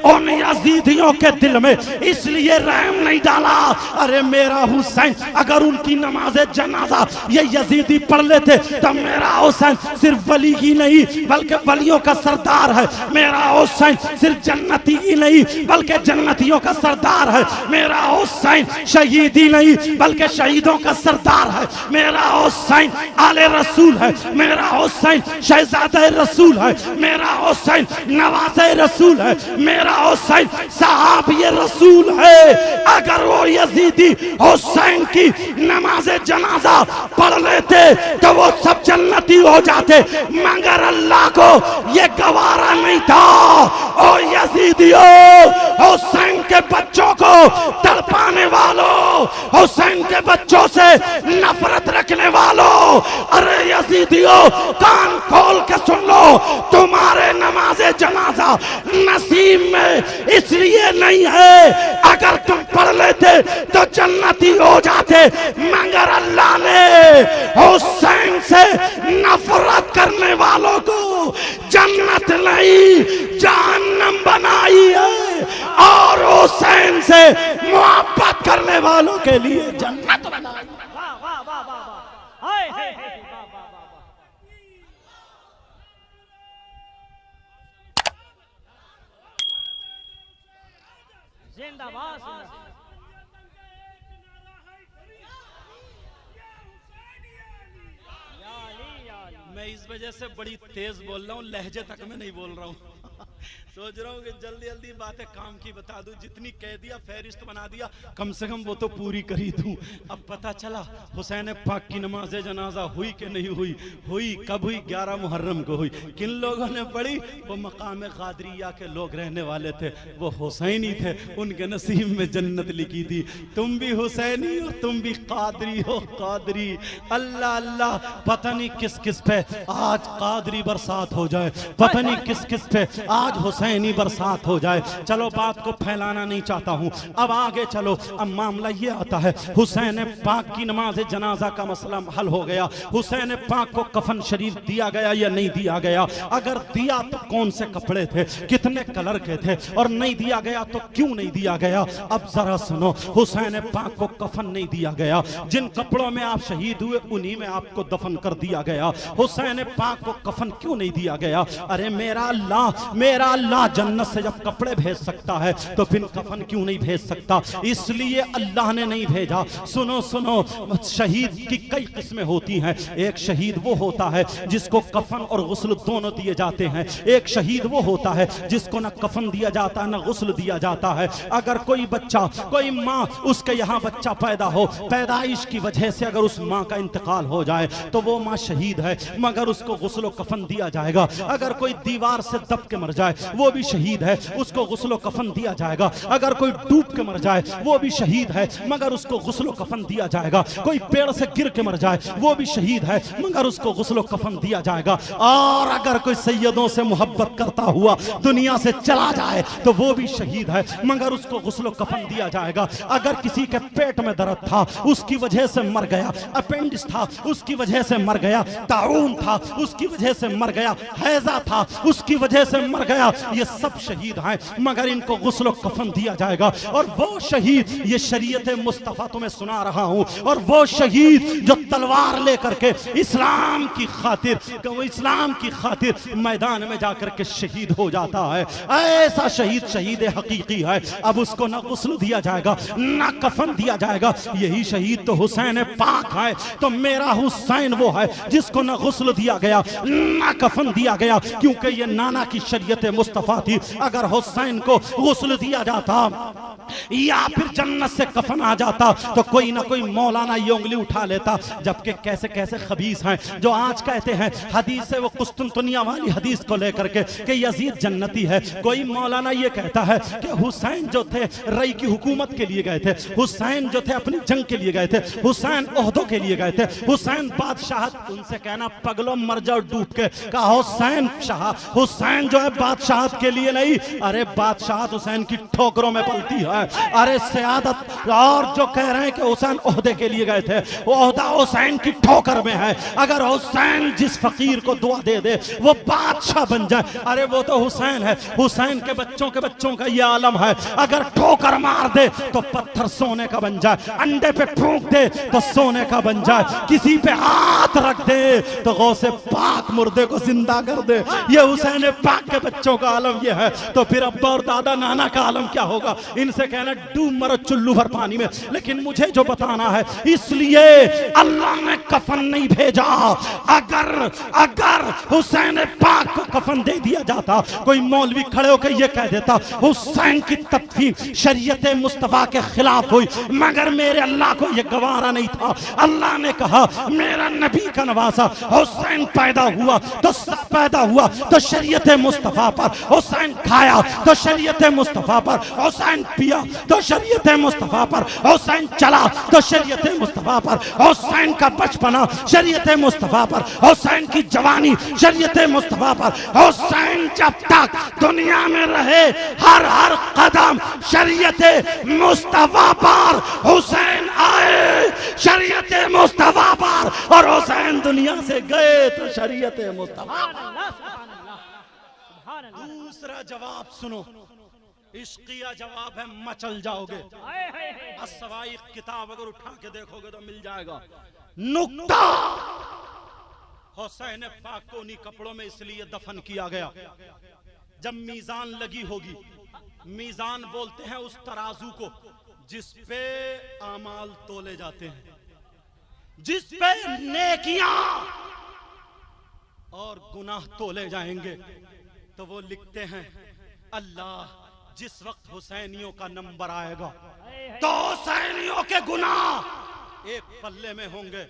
उन यजीदियों के दिल में इसलिए रहम नहीं डाला। अरे मेरा हुसैन अगर उनकी नमाज जनाजा ये यजीदी पढ़ लेते तो मेरा हुसैन सिर्फ वली ही नहीं बल्कि वलियों का सरदार है, मेरा हुसैन सिर्फ जन्नती ही नहीं बल्कि जन्नतियों का सरदार है, मेरा हुसैन शहीद ही नहीं बल्कि शहीद शहीदों का सरदार है, मेरा हुसैन आले रसूल है, मेरा हुसैन शहजादा रसूल है, मेरा हुसैन नवाज़े रसूल है, मेरा हुसैन साहब ये रसूल है। अगर वो यजीदी हुसैन की नमाज़े जनाजा पढ़ लेते तो वो सब जन्नती हो जाते, मगर अल्लाह को ये गवारा नहीं था। ओ यजीदियों, हुसैन के बच्चों को तड़पाने वालों, हुसैन के बच्चों से नफरत रखने वालों, अरे यजीदियों कान खोल के सुन लो, तुम्हारे नमाज़े जनाजा नसीब में इसलिए नहीं है, अगर तुम पढ़ लेते तो जन्नती हो जाते, मगर अल्लाह ने हुसैन से नफरत करने वालों को जन्नत नहीं जहन्नम बनाई है, और हुसैन से मोहब्बत करने वालों के लिए जन्नत बनाई। वाह वाह वाह वाह वाह, हाय हाय हाय, वाह वाह वाह वाह, जिंदाबाद जिंदाबाद। मैं इस वजह से बड़ी तेज बोल रहा हूँ, लहजे तक में नहीं बोल रहा हूँ। सोच रहा हूँ कि जल्दी जल्दी बातें काम की बता दूं, जितनी कह दिया फहरिस्त बना दिया, कम से कम वो तो पूरी कर ही दूं। अब पता चला हुसैन पाक की नमाज जनाजा हुई कि नहीं हुई? हुई। कब हुई? 11 मुहर्रम को हुई। किन लोगों ने पढ़ी? वो मकाम कादरिया के लोग रहने वाले थे, वो हुसैनी थे, उनके नसीब में जन्नत लिखी थी। तुम भी हुसैनी हो, तुम भी कादरी हो, कादरी। अल्लाह अल्लाह, पता नहीं किस किस पे आज कादरी बरसात हो जाए, पता नहीं किस किस पे आज हुसैनी बरसात हो जाए। चलो बात को फैलाना नहीं चाहता हूं, अब आगे चलो। अब मामला ये आता है, हुसैन पाक की नमाज जनाजा का मसला हल हो गया। हुसैन पाक को कफन शरीफ दिया गया या नहीं दिया गया? अगर दिया तो कौन से कपड़े थे, कितने कलर के थे, और नहीं दिया गया तो क्यों नहीं दिया गया? अब जरा सुनो, हुसैन पाक को कफन नहीं दिया गया, जिन कपड़ों में आप शहीद हुए उन्हीं में आपको दफन कर दिया गया। हुसैन पाक को कफन क्यों नहीं दिया गया? अरे मेरा अल्लाह जन्नत से जब कपड़े भेज सकता है तो फिर कफन क्यों नहीं भेज सकता? इसलिए अल्लाह ने नहीं भेजा। सुनो सुनो, शहीद की कई किस्में होती हैं। एक शहीद वो होता है जिसको कफन और गुस्ल दोनों दिए जाते हैं। एक शहीद वो होता है जिसको ना कफन दिया जाता है ना गुस्ल दिया जाता है। अगर कोई बच्चा, कोई माँ, उसके यहाँ बच्चा पैदा हो, पैदाइश की वजह से अगर उस माँ का इंतकाल हो जाए तो वो माँ शहीद है, मगर उसको गुस्ल कफन दिया जाएगा। अगर कोई दीवार से दब के मर जाए वो भी शहीद है, उसको गुस्ल कफन दिया जाएगा। अगर कोई डूब के मर जाए वो भी शहीद है, मगर उसको गुस्ल कफन दिया जाएगा। कोई पेड़ से गिर के मर जाए वो भी शहीद है, मगर उसको गुस्ल कफन दिया जाएगा। और अगर कोई सैयदों से मोहब्बत करता हुआ दुनिया से चला जाए तो वो भी शहीद है, मगर उसको गुस्ल कफन दिया जाएगा। अगर किसी के पेट में दर्द था उसकी वजह से मर गया, अपेंडिक्स था उसकी वजह से मर गया, ताउन था उसकी वजह से मर गया, हैजा था उसकी वजह से मर गया, ये सब शहीद हैं, मगर इनको गुस्ल कफन दिया जाएगा। और वो शहीद, ये शरीयत मुस्तफा तुम्हें सुना रहा हूं, और वो शहीद जो तलवार लेकर के इस्लाम की खातिर, इस्लाम की खातिर मैदान में जाकर के शहीद हो जाता है, ऐसा शहीद शहीद हकीकी है। अब उसको ना गुस्ल दिया जाएगा ना कफन दिया जाएगा। यही शहीद तो हुसैन पाक है। तो मेरा हुसैन वो है जिसको ना गुस्ल दिया गया ना कफन दिया गया, क्योंकि ये नाना की शरीयत मुस्तफा थी। अगर हुसैन को गुस्ल दिया जाता या फिर जन्नत से कफन आ जाता तो कोई ना कोई मौलाना ये उंगली उठा लेता। जबकि कैसे कैसे खबीस हैं जो आज कहते हैं हदीस से, वो कुस्तुनतुनिया वाली हदीस को लेकर के कि यजीद जन्नती है। कोई मौलाना ये कहता है कि हुसैन जो थे रई की हुकूमत के लिए गए थे, हुसैन जो थे अपनी जंग के लिए गए थे, हुसैन ओहदों के लिए गए थे, हुसैन बादशाहत। उनसे कहना पगलो मर जाओ डूब के, कहा हुसैन शाह, हुसैन जो है बादशाहत के लिए नहीं, अरे बादशाहत हुसैन की ठोकरों में पलती है। अरे सयादत, और जो कह रहे हैं कि हुसैन ओहदे के लिए गए थे, वो ओहदा हुसैन की ठोकर में है। अगर हुसैन जिस फकीर को दुआ दे दे वो बादशाह बन जाए, अरे वो तो हुसैन है। हुसैन के बच्चों का ये आलम है। अगर ठोकर मार दे तो पत्थर सोने का बन जाए, अंडे पे फूंक दे तो सोने का बन जाए, किसी पे हाथ रख दे तो गौसे पाक मुर्दे को जिंदा कर दे। ये हुसैन पाक के बच्चों का आलम ये है तो फिर अब्बा और दादा नाना का आलम क्या होगा। इनसे कहना डूब मरो चुल्लू भर पानी में। लेकिन मुझे जो बताना है, इसलिए अल्लाह ने कफन नहीं भेजा। अगर हुसैन पाक को कफन दे दिया जाता, कोई मौलवी खड़े होकर ये कह देता हुसैन की तदफीन शरीयत मुस्तफा के खिलाफ हुई, मगर मेरे अल्लाह को ये गवारा नहीं था। अल्लाह ने कहा मेरा नबी का नवासा हुसैन पैदा हुआ तो शरीयत मुस्तफा पर, हुसैन खाया तो शरीयत मुस्तफा पर, हुसैन पिया तो शरीयत मुस्तफा पर, हुसैन चला तो शरीयत मुस्तफा पर, हुसैन का बचपना शरीयत मुस्तफा पर, हुसैन की जवानी शरीयत मुस्तफा पर, हुसैन जब तक दुनिया में रहे हर कदम शरीयत मुस्तफा पर। हुसैन आए शरीयत मुस्तफा पर और हुसैन दुनिया से गए तो शरीयत मुस्तफा। दूसरा जवाब सुनो, इश्किया जवाब है मचल जाओगे। अस्सवाइक किताब अगर उठा के देखोगे तो मिल जाएगा। नुक्ता, हुसैन पाक को उन्हीं कपड़ों में इसलिए दफन किया गया। जब मीजान लगी होगी, मीजान बोलते हैं उस तराजू को जिस पे आमाल तोले जाते हैं, जिस पे नेकियां और गुनाह तोले जाएंगे, तो वो लिखते हैं अल्लाह जिस वक्त हुसैनियों का नंबर आएगा तो हुसैनियों के गुनाह एक पल्ले में होंगे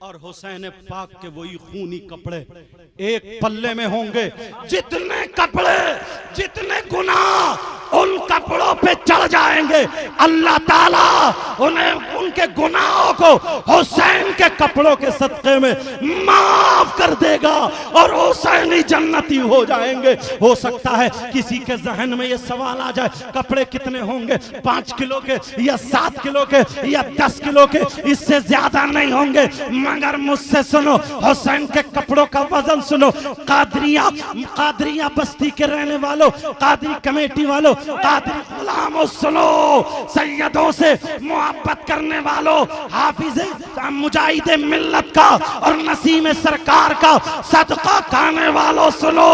और हुसैन पाक के वही खूनी कपड़े एक पल्ले में होंगे। जितने कपड़े, जितने गुनाह उन कपड़ों पे चढ़ जाएंगे, अल्लाह ताला उन्हें उनके गुनाहों को हुसैन के कपड़ों के सदक़े में माफ कर देगा और हुसैनी जन्नती हो जाएंगे। हो सकता है किसी के जहन में ये सवाल आ जाए कपड़े कितने होंगे, 5 किलो के या 7 किलो के या 10 किलो के, इससे ज्यादा नहीं होंगे। मगर मुझसे सुनो, हुसैन के कपड़ों का वजन सुनो। कादरिया बस्ती के रहने वालों, कादरी कमेटी वालों, कादरी गुलामों सुनो, सैयदों से मोहब्बत करने वालों, हाफिज मुजाहिद मिल्लत का और नसीम सरकार का सदका खाने वालों सुनो,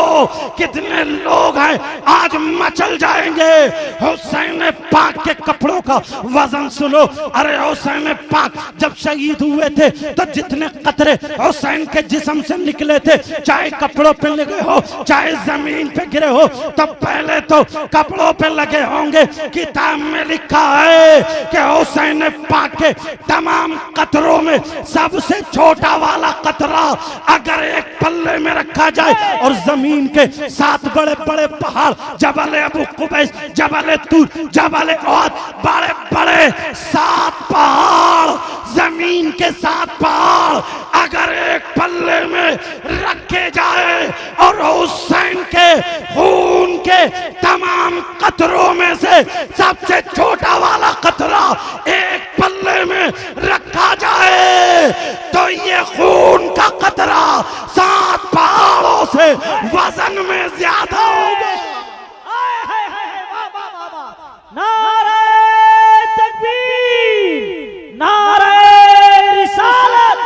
कितने लोग हैं आज मचल जाएंगे। हुसैन पाक के कपड़ों का वजन सुनो। अरे हुसैन पाक जब शहीद हुए थे तो जितने कतरे हुसैन के जिस्म से निकले थे, चाहे कपड़ों पे लगे हो चाहे जमीन पे गिरे हो, तो पहले तो कपड़ों पे लगे होंगे। किताब में लिखा है कि हुसैन पाक के तमाम कतरों में सबसे छोटा वाला कतरा अगर एक पल्ले में रखा जाए और जमीन के 7 बड़े बड़े पहाड़, जबल अबू कुबैस, जबल तूर, जबल उहद, बड़े बड़े 7 पहाड़, जमीन के 7 पहाड़ अगर एक पल्ले में रखे जाए और हुसैन के खून के तमाम कतरों में से सबसे छोटा वाला कतरा एक पल्ले में रखा जाए तो ये खून का कतरा 7 पहाड़ों से वजन में ज्यादा होगा। नारे तकबीर, नारे रिसालत,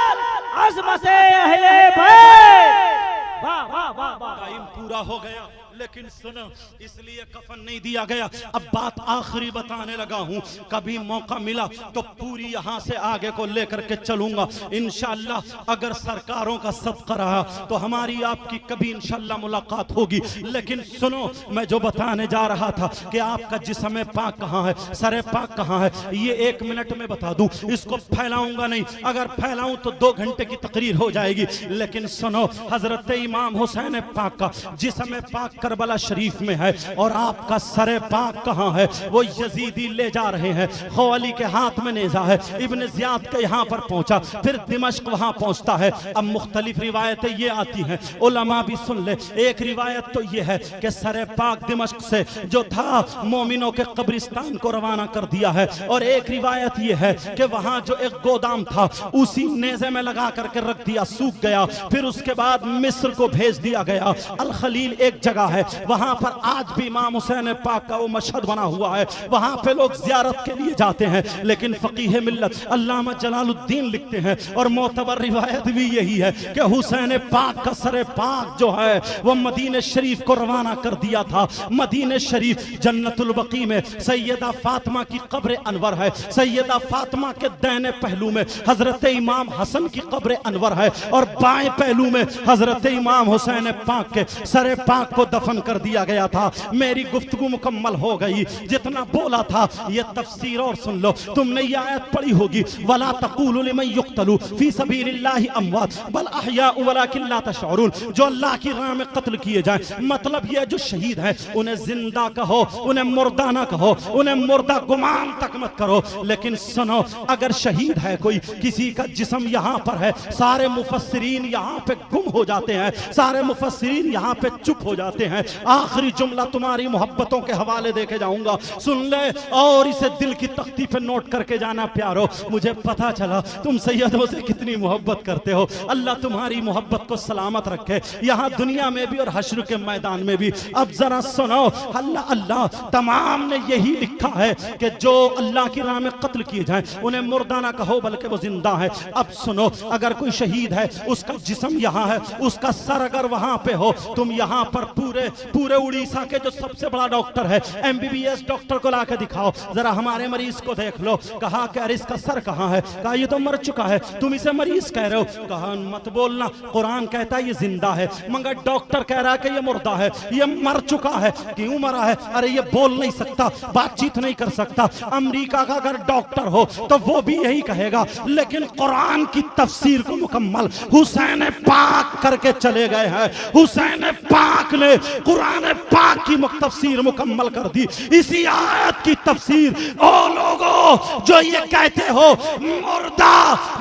अज़मत-ए अहले बैत। वाह वाह वाह वाह। टाइम पूरा हो गया लेकिन सुनो, इसलिए कफन नहीं दिया गया। अब बात आखिरी बताने लगा हूं, कभी मौका मिला तो पूरी यहां से आगे को लेकर के चलूंगा इंशाअल्लाह। अगर सरकारों का सदका रहा तो हमारी आपकी कभी इंशाअल्लाह मुलाकात होगी। लेकिन सुनो, मैं जो बताने जा रहा था कि आपका जिस्म पाक कहां है, सरे पाक कहां है, ये 1 मिनट में बता दूं। इसको फैलाऊंगा नहीं, अगर फैलाऊं तो 2 घंटे की तकरीर हो जाएगी। लेकिन सुनो, हजरत इमाम हुसैन पाक का जिस्म पाक करबला शरीफ में है और आपका सरे पाक कहां है, वो यजीदी ले जा रहे हैं। खवाली के हाथ में नेजा है, इब्न जियाद के यहाँ पर पहुंचा, फिर दिमश्क वहां पहुंचता है। अब मुख्तलिफ रिवायतें ये आती हैं, उलमा भी सुन ले। एक रिवायत तो ये है कि सरे पाक दिमश्क से जो था मोमिनों के कब्रिस्तान को रवाना कर दिया है, और एक रिवायत ये है कि वहां जो एक गोदाम था उसी नेजे में लगा करके रख दिया, सूख गया। फिर उसके बाद मिस्र को भेज दिया गया। अल खलील एक जगह है, वहां पर आज भी इमाम हुसैन पाक का वो मशहद बना हुआ है, वहां पे लोग ज़ियारत के लिए जाते हैं। लेकिन फ़क़ीह मिल्लत अल्लामा जलालुद्दीन लिखते हैं और मोतबर रिवायत भी यही है कि हुसैन पाक का सरे पाक जो है वो मदीने शरीफ को रवाना कर दिया था। मदीने शरीफ जन्नतुल बकी में सैयदा फातिमा की कब्र अनवर है, सैयदा फातिमा के दाहिने पहलू में हजरत इमाम हसन की कब्र अनवर है और बाएं पहलू में हजरत इमाम हुसैन पाक के सरे पाक को दफन कर दिया गया था। मेरी गुफ्तगू मुकम्मल हो गई, जितना बोला था ये तफसीर और सुन लो। तुमने ये आयत पढ़ी होगी, वला तक़ूलू लिमन युक़्तलू फी सबीलिल्लाहि अमवात बल अहयाउ वलाकिन ला तशऊरून। जो अल्लाह की राह में कत्ल किए जाए, मतलब ये जो शहीद है उन्हें जिंदा कहो, उन्हें मुर्दा ना कहो, उन्हें मुर्दा गुमान तक मत करो। लेकिन सुनो, अगर शहीद है कोई, किसी का जिस्म यहाँ पर है, सारे मुफस्सिरीन यहाँ पे गुम हो जाते हैं, सारे मुफस्सिरीन यहाँ पे चुप हो जाते हैं। आखिरी जुमला तुम्हारी मोहब्बतों के हवाले देके जाऊंगा, सुन ले और इसे दिल की तख्ती पे नोट करके जाना प्यारो। मुझे पता चला तुम सैयदों से कितनी मोहब्बत करते हो। अल्लाह तुम्हारी मोहब्बत को सलामत रखे, यहाँ दुनिया में भी और हश्र के मैदान में भी। अब जरा सुनो, अल्लाह अल्लाह तमाम ने यही लिखा है कि जो अल्लाह की राह में कत्ल किए जाए उन्हें मुर्दा ना कहो बल्कि वो जिंदा है। अब सुनो, अगर कोई शहीद है, उसका जिस्म यहाँ है, उसका सर अगर वहां पे हो, तुम यहाँ पर पूरे उड़ीसा के जो सबसे बड़ा डॉक्टर है, MBBS डॉक्टर को लाके दिखाओ, जरा हमारे मरीज को देख लो। कहा कि अरे इसका सर कहाँ है? कहा ये तो मर चुका है, तुम इसे मरीज कह रहे हो। कहा मत बोलना, कुरान कहता है ये जिंदा है, मगर डॉक्टर कह रहा है कि ये मुर्दा है, ये मर चुका है। क्यों मरा है? अरे ये बोल नहीं सकता, बातचीत नहीं कर सकता। अमेरिका का अगर डॉक्टर हो तो वो भी यही कहेगा, लेकिन कुरान की तफसीर को मुकम्मल हुसैन पाक करके चले गए हैं। हुसैन पाक ने कुरान पाक की तफसीर मुकम्मल कर दी। इसी आयत की तफसीर, ओ लोगों जो ये कहते हो मुर्दा,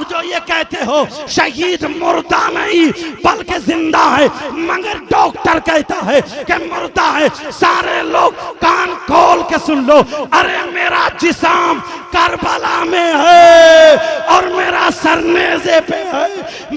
जो ये कहते हो शहीद मुर्दा नहीं बल्कि जिंदा है, मगर डॉक्टर कहता है कि मुर्दा है। सारे लोग कान खोल के सुन लो, अरे मेरा जिस्म करबला में है और मेरा सर नेज़े पे है,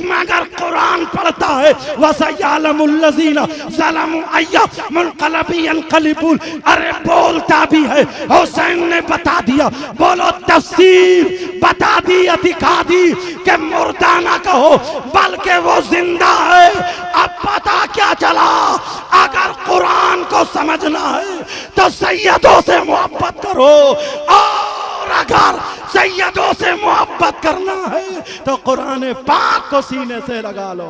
मगर कुरान पढ़ता है वसयअलमुल्लज़ीना ज़लमू अय्या मुनक़लबी यनक़लिबून। अरे बोलता भी है, हुसैन ने बता दिया, बोलो तफसीर बता दी, दिखा दी कि मुर्दा ना कहो बल्कि वो जिंदा है। अब पता क्या चला, अगर कुरान को समझना है तो सैयदों से मोहब्बत करो, और अगर सैयदों से मोहब्बत करना है तो कुरान पाक को सीने से लगा लो।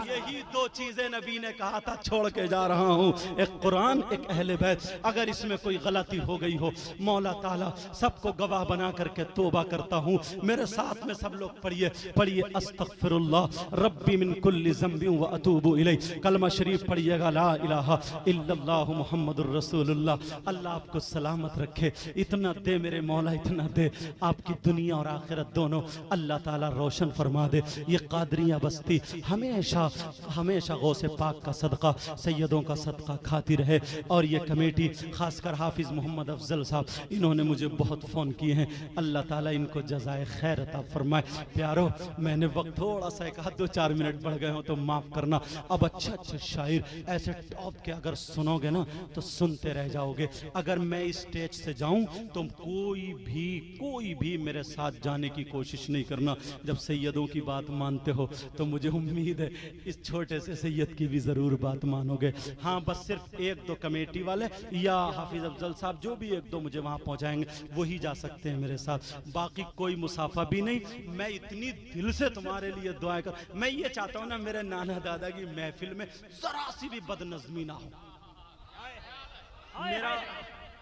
यही दो चीजें नबी ने कहा था, छोड़ के जा रहा हूँ, एक कुरान, एक अहले बैत। अगर इसमें कोई गलती हो गई हो, मौला ताला सबको गवाह बना करके तौबा करता हूँ। मेरे साथ में सब लोग पढ़िए, पढ़िए अस्तगफिरुल्लाह रब्बी मिन कुल्ली ज़ंबिन व अतूबु इलैह। कलमा शरीफ पढ़िएगा, ला इलाहा इल्लल्लाहु मुहम्मदुर रसूलुल्लाह। अल्लाह आपको सलामत रखे, इतना दे मेरे मौला, इतना दे, आपकी दुनिया और आखिरत दोनों अल्लाह ताला रोशन फरमा दे। ये कादरिया बस्ती हमेशा हमेशा गौसे पाक का सदका, सैयदों का सदका खाती रहे। और ये कमेटी खासकर हाफिज मोहम्मद अफजल साहब, इन्होंने मुझे बहुत फ़ोन किए हैं, अल्लाह ताला इनको जज़ाए खैर अता फरमाए। प्यारो, मैंने वक्त थोड़ा सा कहा 2-4 मिनट बढ़ गए हो तो माफ़ करना। अब अच्छे शायर ऐसे टॉप के अगर सुनोगे ना तो सुनते रह जाओगे। अगर मैं इस स्टेज से जाऊं तो कोई भी मेरे साथ जाने की कोशिश नहीं करना। जब सैयदों की बात मानते हो तो मुझे उम्मीद है इस छोटे से सैयद की भी जरूर बात मानोगे। हाँ, बस सिर्फ 1-2 कमेटी वाले या हाफिज अफजल साहब जो भी 1-2 मुझे वहां पहुंचाएंगे वही जा सकते हैं मेरे साथ, बाकी कोई मुसाफा भी नहीं। मैं इतनी दिल से तुम्हारे लिए दुआ कर, मैं ये चाहता हूं ना मेरे नाना दादा की महफिल में जरा सी भी बदनज़मी ना हो।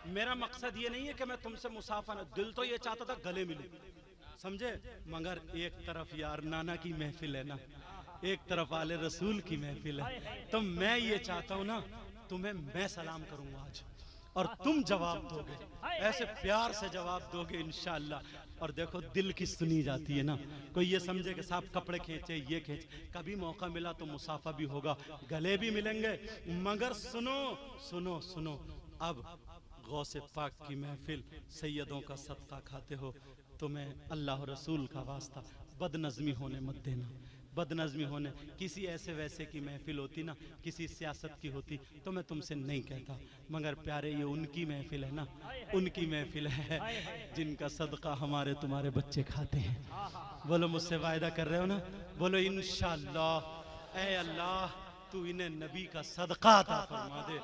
मेरा मकसद ये नहीं है कि मैं तुमसे मुसाफा ना, दिल तो ये चाहता था गले मिले, समझे, मगर एक तरफ यार नाना की महफिल है ना, एक तरफ आले रसूल की महफिल है, तो मैं ये चाहता हूं ना तुम्हें मैं सलाम करूंगा आज और तुम जवाब दोगे, ऐसे प्यार से जवाब दोगे इंशाअल्लाह। और देखो दिल की सुनी जाती है ना, कोई ये समझे कि साहब कपड़े खींचे ये खींच, कभी मौका मिला तो मुसाफा भी होगा, गले भी मिलेंगे, मगर सुनो सुनो सुनो, अब गौसे पाक की महफिल, सैयदों का सदका खाते हो, तुम्हें अल्लाह रसूल का वास्ता बदनज़मी होने मत देना। बदनज़मी होने, किसी ऐसे वैसे की महफिल होती ना, किसी सियासत की होती तो मैं तुमसे नहीं कहता, मगर प्यारे ये उनकी महफिल है ना, उनकी महफिल है जिनका सदका हमारे तुम्हारे बच्चे खाते हैं। बोलो मुझसे वायदा कर रहे हो ना? बोलो इंशाअल्लाह। ऐ अल्लाह तू इन्हें नबी का सदका अता फरमा दे।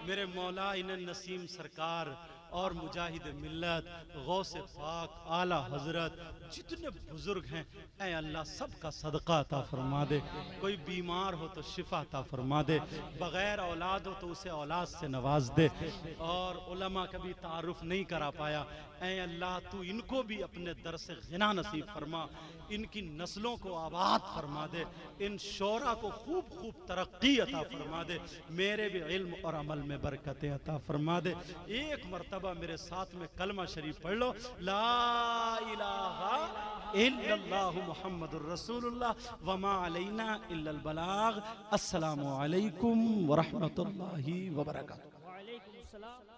मेरे मौला इन्हें नसीम सरकार और मुजाहिद मिल्लत, गौसे पाक, आला हजरत, जितने बुजुर्ग हैं ऐ अल्लाह सबका सदका अता फरमा दे। कोई बीमार हो तो शिफा अता फरमा दे, बगैर औलाद हो तो उसे औलाद से नवाज दे। और उलमा कभी तारुफ नहीं करा पाया, ऐ अल्लाह तू इनको भी अपने दर से गिना नसीब फरमा, इनकी नस्लों को आबाद फरमा दे, इन शोरा को खूब खूब तरक्की अता फरमा दे, मेरे भी इल्म और अमल में बरकतें अता फरमा दे। एक मरतबा मेरे साथ में कलमा शरीफ पढ़ लो, ला इलाहा इल्लल्लाहु मुहम्मदुर रसूलुल्लाह वमा अलैना इल्लल बलाग। अस्सलामु अलैकुम व रहमतुल्लाहि व बरकातुहू। वालेकुम सलाम।